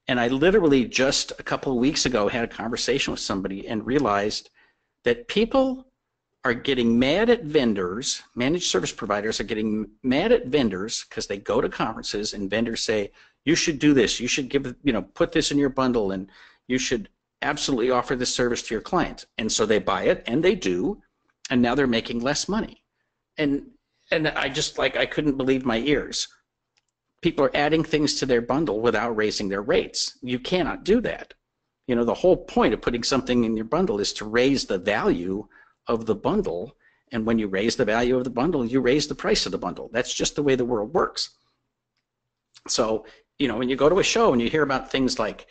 And I literally just a couple of weeks ago had a conversation with somebody and realized that people are getting mad at vendors, managed service providers are getting mad at vendors because they go to conferences and vendors say, you should do this, you should give, you know, put this in your bundle, and you should absolutely offer this service to your client. And so they buy it, and they do, and now they're making less money. And I just, like, I couldn't believe my ears. People are adding things to their bundle without raising their rates. You cannot do that. You know, the whole point of putting something in your bundle is to raise the value of the bundle, and when you raise the value of the bundle, you raise the price of the bundle. That's just the way the world works. So, you know, when you go to a show and you hear about things like,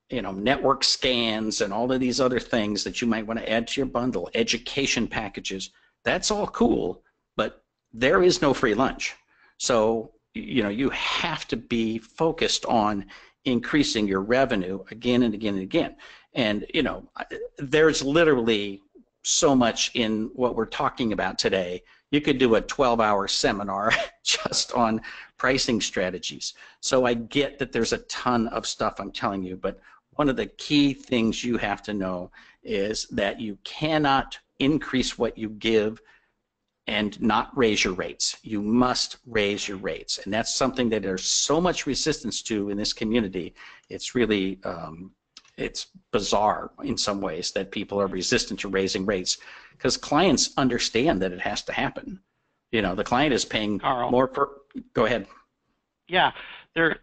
you know, network scans and all of these other things that you might want to add to your bundle, education packages, that's all cool, but there is no free lunch. So, you know, you have to be focused on increasing your revenue again and again and again. And, you know, there's literally so much in what we're talking about today. You could do a 12-hour seminar just on pricing strategies. So I get that there's a ton of stuff I'm telling you, but one of the key things you have to know is that you cannot increase what you give and not raise your rates. You must raise your rates. And that's something that there's so much resistance to in this community. It's really, it's bizarre in some ways that people are resistant to raising rates because clients understand that it has to happen. You know, the client is paying Karl. more per. Go ahead. Yeah, there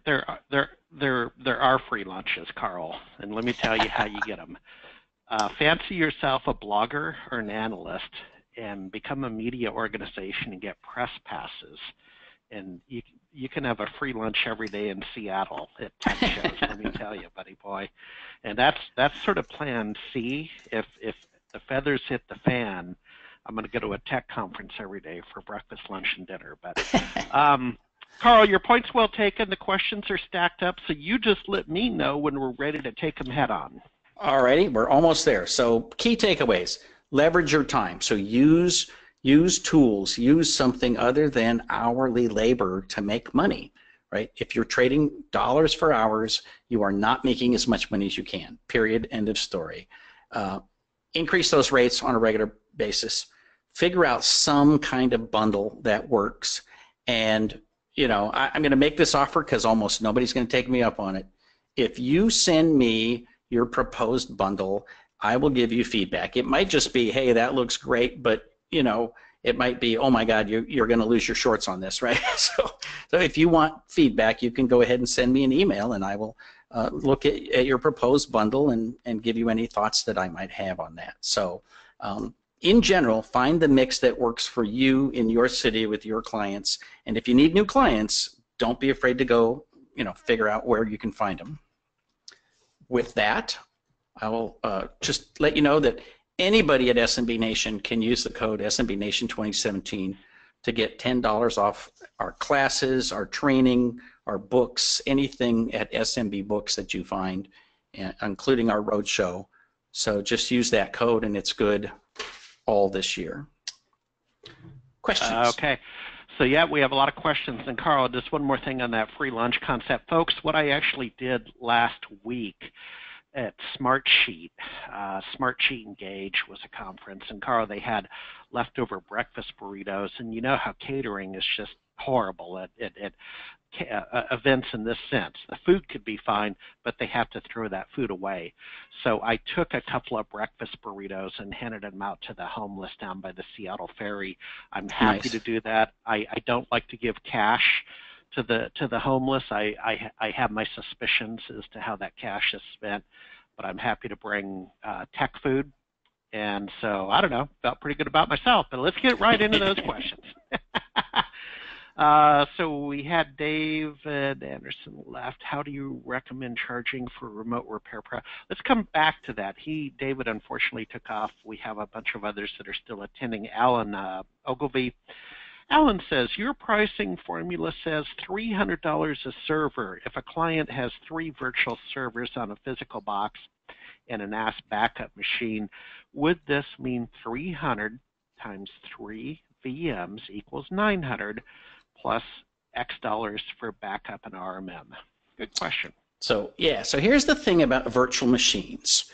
are free lunches, Karl, and let me tell you how you get them. Fancy yourself a blogger or an analyst and become a media organization and get press passes. And you can have a free lunch every day in Seattle at tech shows, let me tell you, buddy boy. And that's sort of plan C. If the feathers hit the fan, I'm going to go to a tech conference every day for breakfast, lunch, and dinner. But Karl, your point's well taken. The questions are stacked up, so you just let me know when we're ready to take them head on. All righty, we're almost there. So key takeaways: leverage your time. So use tools, use something other than hourly labor to make money, right? If you're trading dollars for hours, you are not making as much money as you can, period, end of story. Increase those rates on a regular basis. Figure out some kind of bundle that works. And, you know, I'm going to make this offer because almost nobody's going to take me up on it. If you send me your proposed bundle, I will give you feedback. It might just be, hey, that looks great, but you know, it might be, oh my God, you're going to lose your shorts on this, right? So if you want feedback, you can go ahead and send me an email, and I will look at your proposed bundle and give you any thoughts that I might have on that. So in general, find the mix that works for you in your city with your clients, and if you need new clients, don't be afraid to go, you know, figure out where you can find them. With that, I will just let you know that anybody at SMB Nation can use the code SMB Nation 2017 to get $10 off our classes, our training, our books, anything at SMB Books that you find, including our roadshow. So just use that code, and it's good all this year. Questions? Okay. So yeah, we have a lot of questions. And Karl, just one more thing on that free lunch concept. Folks, what I actually did last week at Smartsheet Engage was a conference, and Karl, they had leftover breakfast burritos, and you know how catering is just horrible at events in this sense. The food could be fine, but they have to throw that food away. So I took a couple of breakfast burritos and handed them out to the homeless down by the Seattle Ferry. I'm happy to do that. I don't like to give cash to the homeless. I have my suspicions as to how that cash is spent, but I'm happy to bring tech food. And so, I don't know, felt pretty good about myself, but let's get right into those questions. So we had David Anderson left. How do you recommend charging for remote repair? Let's come back to that. David unfortunately took off. We have a bunch of others that are still attending. Alan Ogilvy. Alan says, your pricing formula says $300 a server. If a client has 3 virtual servers on a physical box and an NAS backup machine, would this mean 300 times 3 VMs equals 900 plus X dollars for backup and RMM? Good question. So yeah, so here's the thing about virtual machines.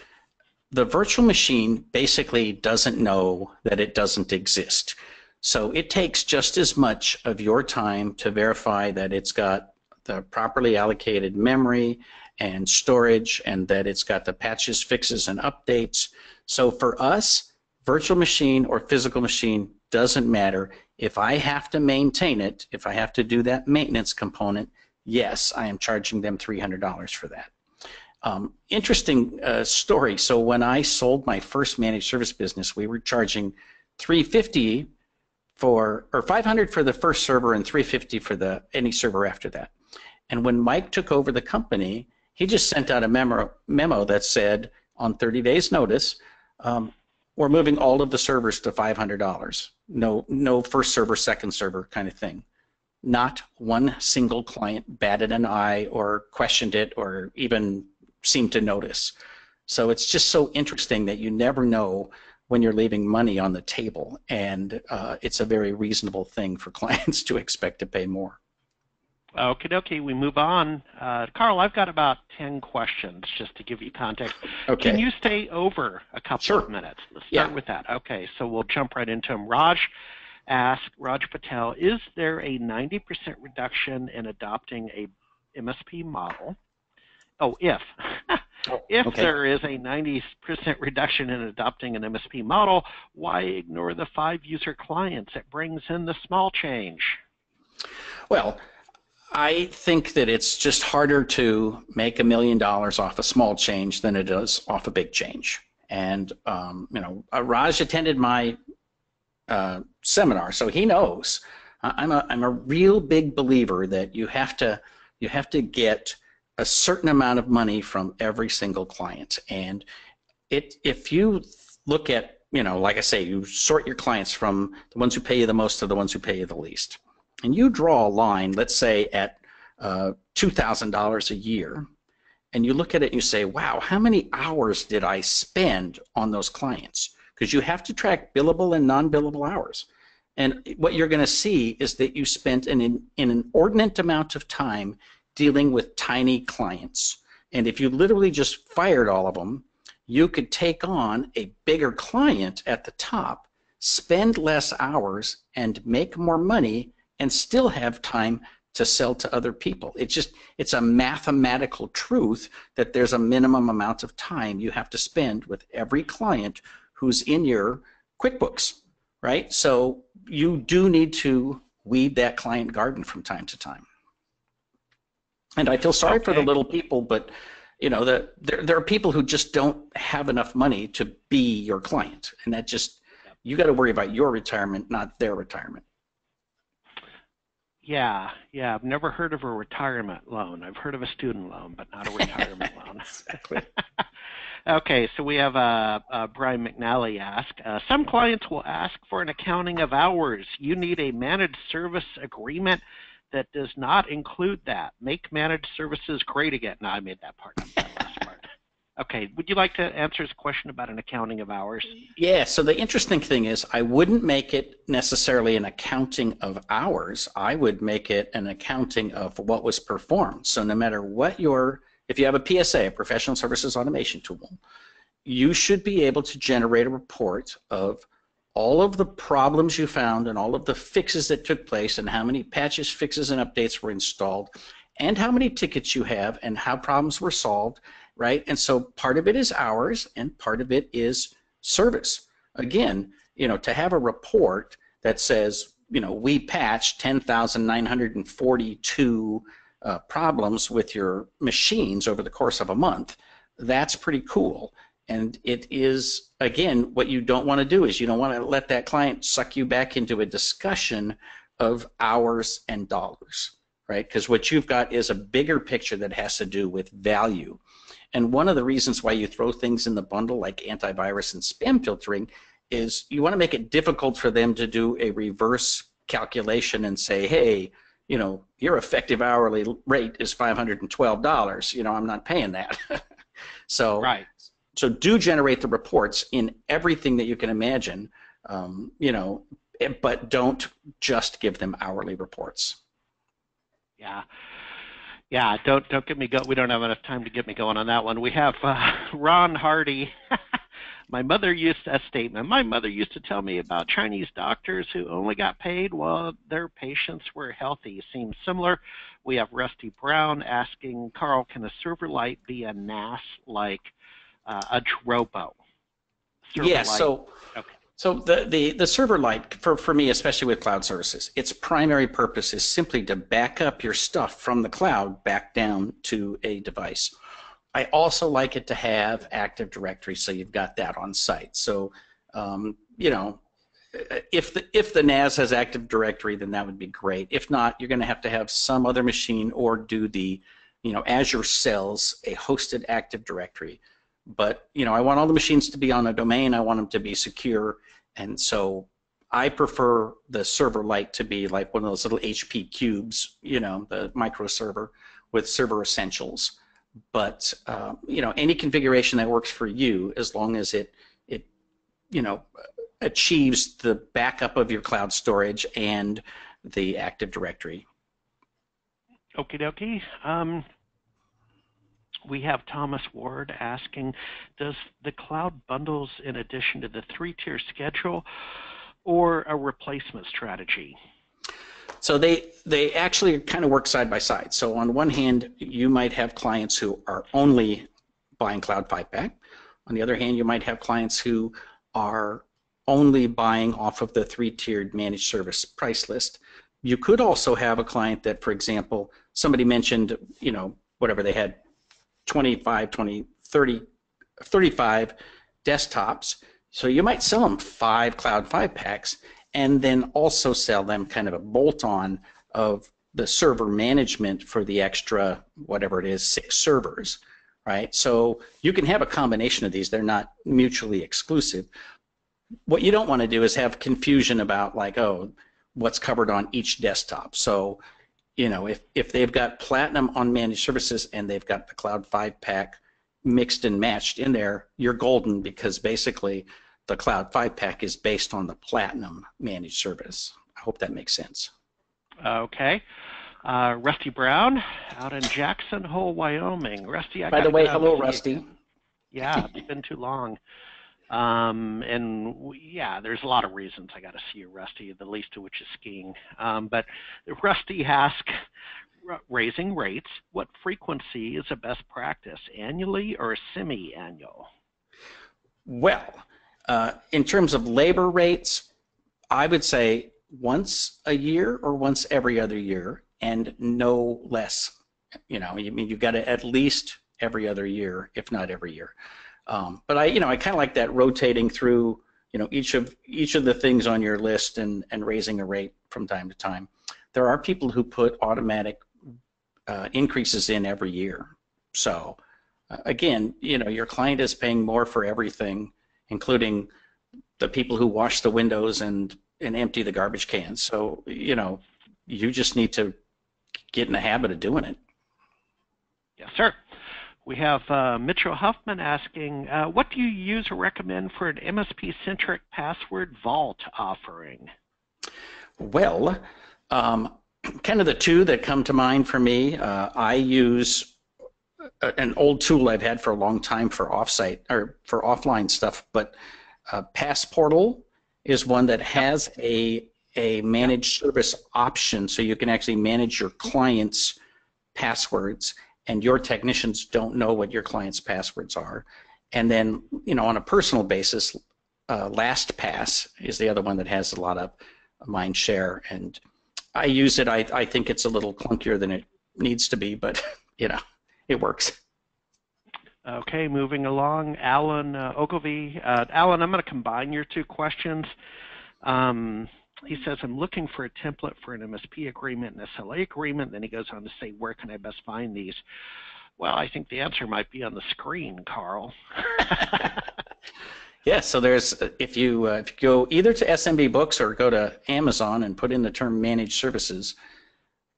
The virtual machine basically doesn't know that it doesn't exist. So it takes just as much of your time to verify that it's got the properly allocated memory and storage, and that it's got the patches, fixes, and updates. So for us, virtual machine or physical machine doesn't matter. If I have to maintain it, if I have to do that maintenance component, yes, I am charging them $300 for that. Interesting story. So when I sold my first managed service business, we were charging $350 or $500 for the first server and $350 for any server after that. And when Mike took over the company, he just sent out a memo that said, on 30 days notice, we're moving all of the servers to $500. No first server, second server kind of thing. Not one single client batted an eye or questioned it or even seemed to notice. So it's just so interesting that you never know when you're leaving money on the table, and it's a very reasonable thing for clients to expect to pay more. Okie dokie, we move on. Karl, I've got about 10 questions just to give you context. Okay. Can you stay over a couple of minutes? Let's start with that. Okay, so we'll jump right into them. Raj Patel, is there a 90% reduction in adopting a MSP model? Oh, if. If Okay. there is a 90% reduction in adopting an MSP model, why ignore the 5-user clients? It brings in the small change. Well, I think that it's just harder to make $1 million off a small change than it is off a big change. And Raj attended my seminar, so he knows. I'm a real big believer that you have to get a certain amount of money from every single client. And if you look at, like I say, you sort your clients from the ones who pay you the most to the ones who pay you the least. And you draw a line, let's say at $2,000 a year, and you look at it and you say, wow, how many hours did I spend on those clients? Because you have to track billable and non-billable hours. And what you're going to see is that you spent an inordinate amount of time dealing with tiny clients. And if you literally just fired all of them, you could take on a bigger client at the top, spend less hours, and make more money, and still have time to sell to other people. It's a mathematical truth that there's a minimum amount of time you have to spend with every client who's in your QuickBooks, right? So you do need to weed that client garden from time to time. And I feel sorry for the little people, but there are people who just don't have enough money to be your client, and that just, you got to worry about your retirement, not their retirement. Yeah, I've never heard of a retirement loan. I've heard of a student loan, but not a retirement loan. Exactly. Okay, so we have Brian McNally ask, some clients will ask for an accounting of hours. You need a managed service agreement that does not include that. Make managed services great again. No, I made that part up, that last part. Okay, would you like to answer his question about an accounting of hours? Yeah, so the interesting thing is I wouldn't make it necessarily an accounting of hours. I would make it an accounting of what was performed. So no matter what if you have a PSA, a professional services automation tool, you should be able to generate a report of all of the problems you found and all of the fixes that took place and how many patches, fixes, and updates were installed and how many tickets you have and how problems were solved, right? And so part of it is hours and part of it is service. Again, to have a report that says, we patched 10,942 problems with your machines over the course of a month, that's pretty cool. And it is, again, what you don't want to do is you don't want to let that client suck you back into a discussion of hours and dollars, right? Because what you've got is a bigger picture that has to do with value. And one of the reasons why you throw things in the bundle like antivirus and spam filtering is you want to make it difficult for them to do a reverse calculation and say, hey, your effective hourly rate is $512. I'm not paying that. So, right. So do generate the reports in everything that you can imagine, but don't just give them hourly reports. Yeah, don't get me going. We don't have enough time to get me going on that one. We have Ron Hardy. My mother used to tell me about Chinese doctors who only got paid while their patients were healthy. Seems similar. We have Rusty Brown asking, Karl, can a server light be a NAS like a Dropo? Yes. So the server light, for me, especially with cloud services, its primary purpose is simply to back up your stuff from the cloud back down to a device. I also like it to have Active Directory, so you've got that on site. So, if the NAS has Active Directory, then that would be great. If not, you're going to have some other machine or do the, Azure sells a hosted Active Directory. But, I want all the machines to be on a domain. I want them to be secure. And so I prefer the server light to be like one of those little HP cubes, the micro server with server essentials. But, any configuration that works for you, as long as it achieves the backup of your cloud storage and the Active Directory. Okie dokie. We have Thomas Ward asking, does the cloud bundles in addition to the 3-tier schedule or a replacement strategy? So they actually kind of work side by side. So on one hand, you might have clients who are only buying Cloud 5-Pack. On the other hand, you might have clients who are only buying off of the 3-tiered managed service price list. You could also have a client that, for example, somebody mentioned, whatever they had, 25, 20, 30, 35 desktops. So you might sell them 5 Cloud 5-Packs and then also sell them kind of a bolt-on of the server management for the extra, whatever it is, 6 servers, right? So you can have a combination of these. They're not mutually exclusive. What you don't want to do is have confusion about like, oh, what's covered on each desktop. So, if they've got Platinum on managed services and they've got the Cloud 5-Pack mixed and matched in there, you're golden, because basically the Cloud 5-Pack is based on the Platinum managed service. I hope that makes sense. Okay. Rusty Brown out in Jackson Hole, Wyoming. Rusty, by the way, hello, Rusty. Yeah, it's been too long. Yeah, there's a lot of reasons I got to see you, Rusty, the least of which is skiing. But Rusty asked, raising rates, what frequency is a best practice, annually or semi-annual? Well, in terms of labor rates, I would say once a year or once every other year, and no less. You've got to at least every other year, if not every year. But I kind of like that rotating through, each of the things on your list and raising a rate from time to time. There are people who put automatic increases in every year. So again, your client is paying more for everything, including the people who wash the windows and empty the garbage cans. So you just need to get in the habit of doing it. Yes, sir. We have Mitchell Huffman asking, what do you use or recommend for an MSP-centric password vault offering? Well, kind of the two that come to mind for me, I use an old tool I've had for a long time for offsite or for offline stuff, but Passportal is one that has a managed service option, so you can actually manage your clients' passwords, and your technicians don't know what your clients' passwords are. And then, on a personal basis, LastPass is the other one that has a lot of mind share, and I use it. I think it's a little clunkier than it needs to be, but it works. Okay, moving along, Alan Ogilvy. Alan, I'm going to combine your two questions. He says, I'm looking for a template for an MSP agreement, an SLA agreement. Then he goes on to say, where can I best find these? Well, I think the answer might be on the screen, Karl. Yeah, so there's, if you go either to SMB Books or go to Amazon and put in the term managed services,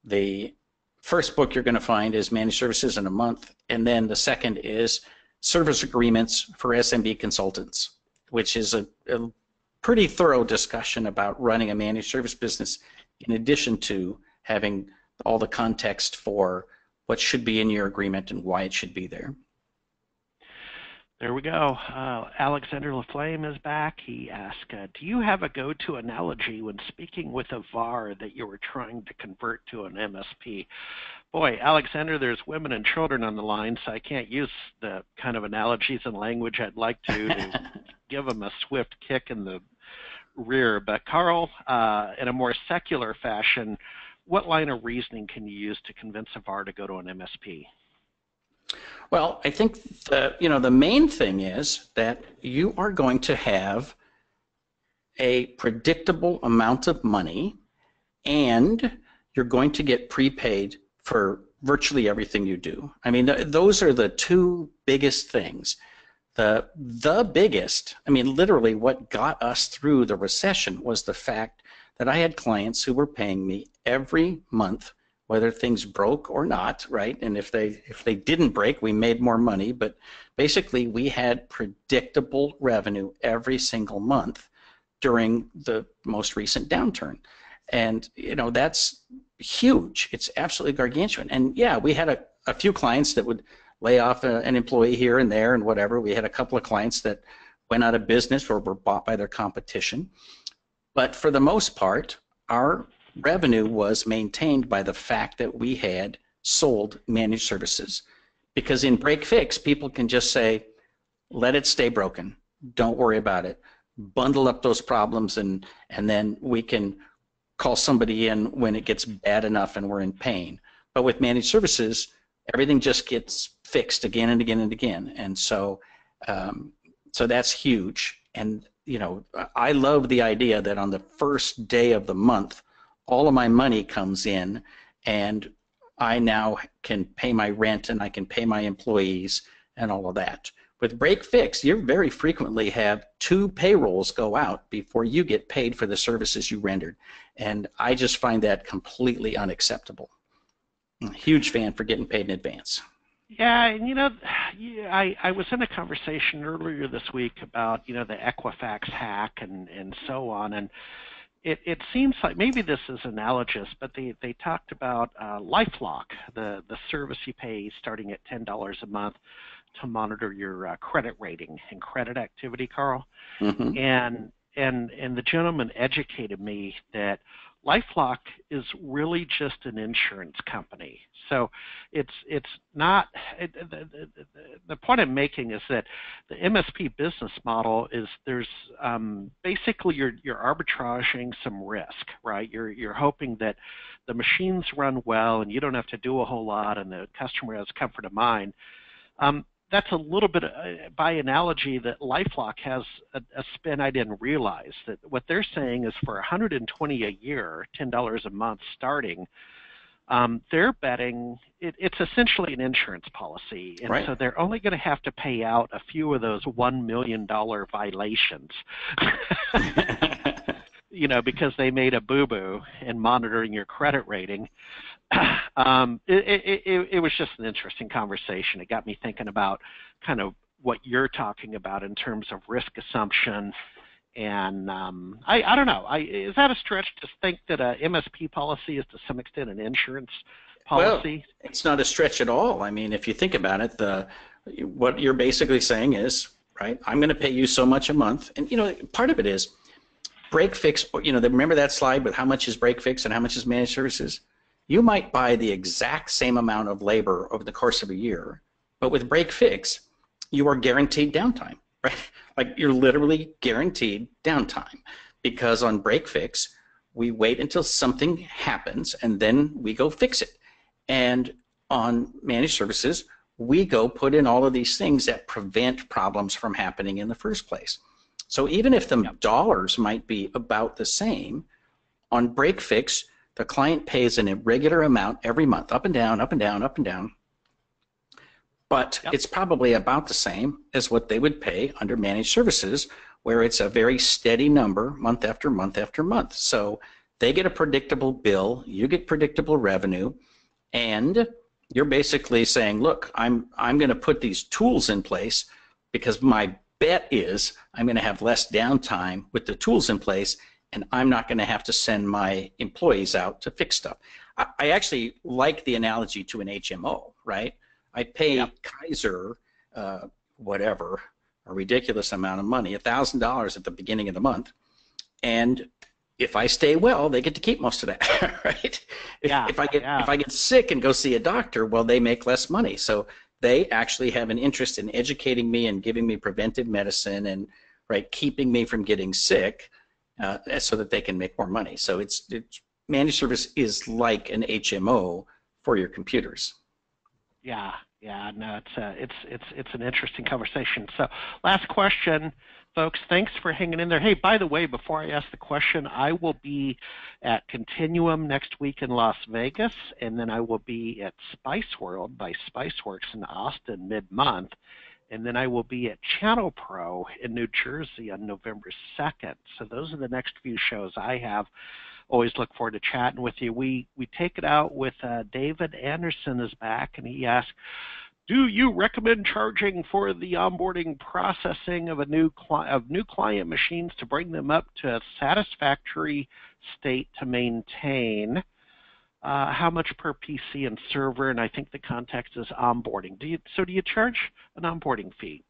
the first book you're going to find is Managed Services in a Month, and then the second is Service Agreements for SMB Consultants, which is a pretty thorough discussion about running a managed service business, in addition to having all the context for what should be in your agreement and why it should be there. There we go. Alexander LaFlame is back. He asked, do you have a go-to analogy when speaking with a VAR that you were trying to convert to an MSP? Boy, Alexander, there's women and children on the line, so I can't use the kind of analogies and language I'd like to give them a swift kick in the rear. But Karl, in a more secular fashion, what line of reasoning can you use to convince a VAR to go to an MSP? Well, I think the main thing is that you are going to have a predictable amount of money, and you're going to get prepaid for virtually everything you do. I mean, those are the two biggest things. The biggest, I mean, literally what got us through the recession was the fact that I had clients who were paying me every month, whether things broke or not, right? And if they didn't break, we made more money, but basically we had predictable revenue every single month during the most recent downturn. And that's huge. It's absolutely gargantuan. And yeah, we had a few clients that would lay off an employee here and there and whatever. We had a couple of clients that went out of business or were bought by their competition. But for the most part, our revenue was maintained by the fact that we had sold managed services. Because in BreakFix, people can just say, let it stay broken. Don't worry about it. Bundle up those problems, and then we can call somebody in when it gets bad enough and we're in pain. But with managed services, everything just gets fixed again and again and again. And so so that's huge. And you know, I love the idea that on the first day of the month, all of my money comes in, and I now can pay my rent and I can pay my employees and all of that. With BreakFix, you very frequently have 2 payrolls go out before you get paid for the services you rendered. And I just find that completely unacceptable. I'm a huge fan for getting paid in advance. Yeah, and you know, I was in a conversation earlier this week about, you know, the Equifax hack and so on, and it seems like maybe this is analogous, but they talked about LifeLock, the service you pay starting at $10 a month to monitor your credit rating and credit activity, Karl. Mm-hmm. And the gentleman educated me that LifeLock is really just an insurance company. So it's not. The point I'm making is that the MSP business model is there's basically you're arbitraging some risk, right? You're hoping that the machines run well and you don't have to do a whole lot, and the customer has comfort of mind. That's a little bit, by analogy, that LifeLock has a spin I didn't realize. That what they're saying is for $120 a year, $10 a month starting, they're betting it's essentially an insurance policy, and right. So they're only going to have to pay out a few of those $1 million violations. You know, because they made a boo-boo in monitoring your credit rating. It was just an interesting conversation. It got me thinking about kind of what you're talking about in terms of risk assumption. And I don't know. Is that a stretch to think that a MSP policy is to some extent an insurance policy? Well, it's not a stretch at all. I mean, if you think about it, what you're basically saying is, right, I'm going to pay you so much a month. And, you know, part of it is BreakFix, you know, remember that slide with how much is BreakFix and how much is managed services? You might buy the exact same amount of labor over the course of a year, but with BreakFix, you are guaranteed downtime, right? Like you're literally guaranteed downtime, because on BreakFix, we wait until something happens and then we go fix it. And on managed services, we go put in all of these things that prevent problems from happening in the first place. So even if the dollars might be about the same, on BreakFix, the client pays an irregular amount every month, up and down, up and down, up and down. But it's probably about the same as what they would pay under managed services, where it's a very steady number month after month after month. So they get a predictable bill, you get predictable revenue, and you're basically saying, look, I'm going to put these tools in place because my bet is I'm going to have less downtime with the tools in place, and I'm not going to have to send my employees out to fix stuff. I actually like the analogy to an HMO, right? I pay Kaiser, whatever, a ridiculous amount of money, $1,000 at the beginning of the month, and if I stay well, they get to keep most of that, right? If I get sick and go see a doctor, well, they make less money. So they actually have an interest in educating me and giving me preventive medicine and keeping me from getting sick, so that they can make more money. So it's managed service is like an HMO for your computers. Yeah, no, it's an interesting conversation. So last question, folks. Thanks for hanging in there. Hey, by the way, before I ask the question, I will be at Continuum next week in Las Vegas, and then I will be at Spice World by Spiceworks in Austin mid-month. And then I will be at Channel Pro in New Jersey on November 2nd. So those are the next few shows I have. Always look forward to chatting with you. We take it out with David Anderson is back, and he asks, do you recommend charging for the onboarding processing of new client machines to bring them up to a satisfactory state to maintain? How much per PC and server? And I think the context is onboarding. Do you charge an onboarding fee?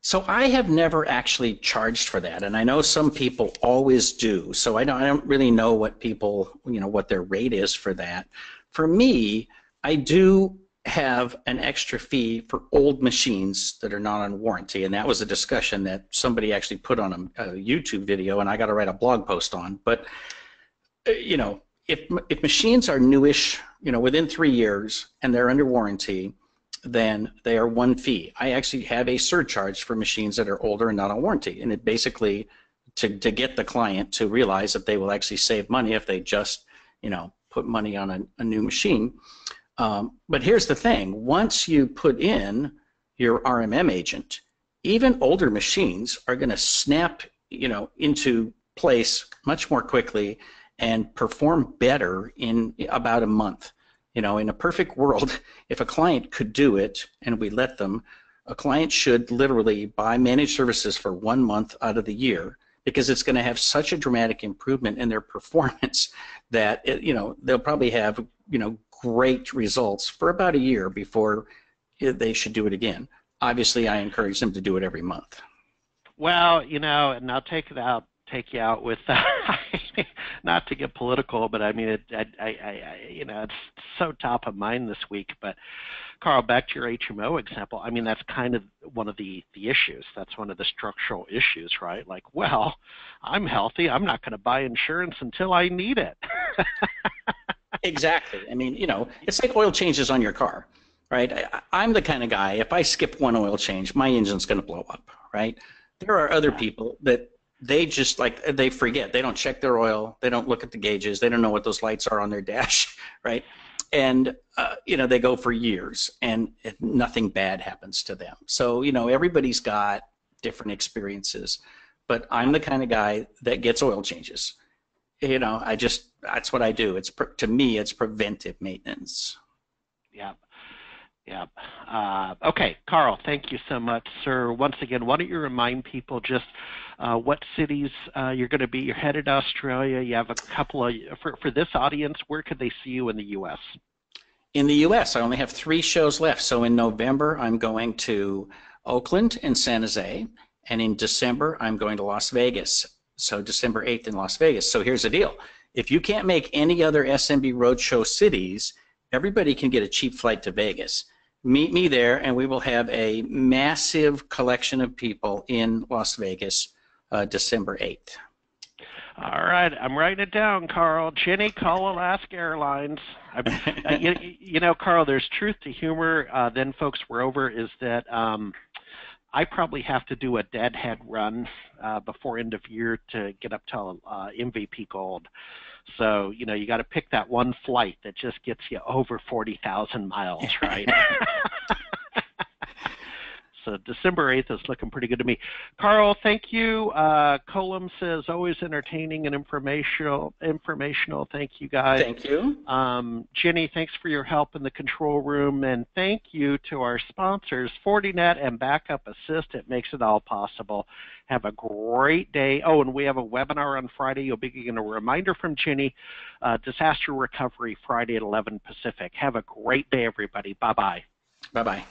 So I have never actually charged for that, and I know some people always do. So I don't really know what people, what their rate is for that. For me, I do have an extra fee for old machines that are not on warranty, and that was a discussion that somebody actually put on a YouTube video, and I got to write a blog post on. But you know, if machines are newish, you know, within 3 years and they're under warranty, then they are one fee. I actually have a surcharge for machines that are older and not on warranty, and it basically to get the client to realize that they will actually save money if they just, you know, put money on a new machine. But here's the thing: once you put in your RMM agent, even older machines are going to snap, you know, into place much more quickly and perform better in about a month. You know, in a perfect world, if a client could do it and we let them, a client should literally buy managed services for 1 month out of the year, because it's going to have such a dramatic improvement in their performance that you know, they'll probably have, you know, great results for about a year before they should do it again. Obviously, I encourage them to do it every month. Well, you know, and I'll take you out with not to get political, but I mean, you know, it's so top of mind this week. But Karl, back to your HMO example, I mean, that's kind of one of the issues. That's one of the structural issues, right? Like, well, I'm healthy. I'm not going to buy insurance until I need it. Exactly. I mean, you know, it's like oil changes on your car, right? I'm the kind of guy, if I skip one oil change, my engine's going to blow up, right? There are other people that they just, like, they forget. They don't check their oil. They don't look at the gauges. They don't know what those lights are on their dash, right? And, you know, they go for years and nothing bad happens to them. So, you know, everybody's got different experiences, but I'm the kind of guy that gets oil changes. You know, that's what I do. To me, it's preventive maintenance. Yeah. Yeah. Okay, Karl, thank you so much, sir. Once again, why don't you remind people just what cities you're going to be? You're headed to Australia. You have a couple of, for this audience, where could they see you in the U.S.? In the U.S., I only have 3 shows left. So in November, I'm going to Oakland and San Jose. And in December, I'm going to Las Vegas. So December 8th in Las Vegas. So here's the deal. If you can't make any other SMB Roadshow cities, everybody can get a cheap flight to Vegas. Meet me there, and we will have a massive collection of people in Las Vegas December 8th. All right, I'm writing it down, Karl. Jenny, call Alaska Airlines. You know, Karl, there's truth to humor. Then, folks, we're over, is that I probably have to do a deadhead run before end of year to get up to MVP Gold. So, you know, you got to pick that one flight that just gets you over 40,000 miles, right? So December 8th is looking pretty good to me. Karl, thank you. Colum says, always entertaining and informational. Thank you, guys. Thank you. Jenny, thanks for your help in the control room. And thank you to our sponsors, Fortinet and Backup Assist. It makes it all possible. Have a great day. Oh, and we have a webinar on Friday. You'll be getting a reminder from Jenny. Disaster Recovery, Friday at 11 Pacific. Have a great day, everybody. Bye-bye. Bye-bye.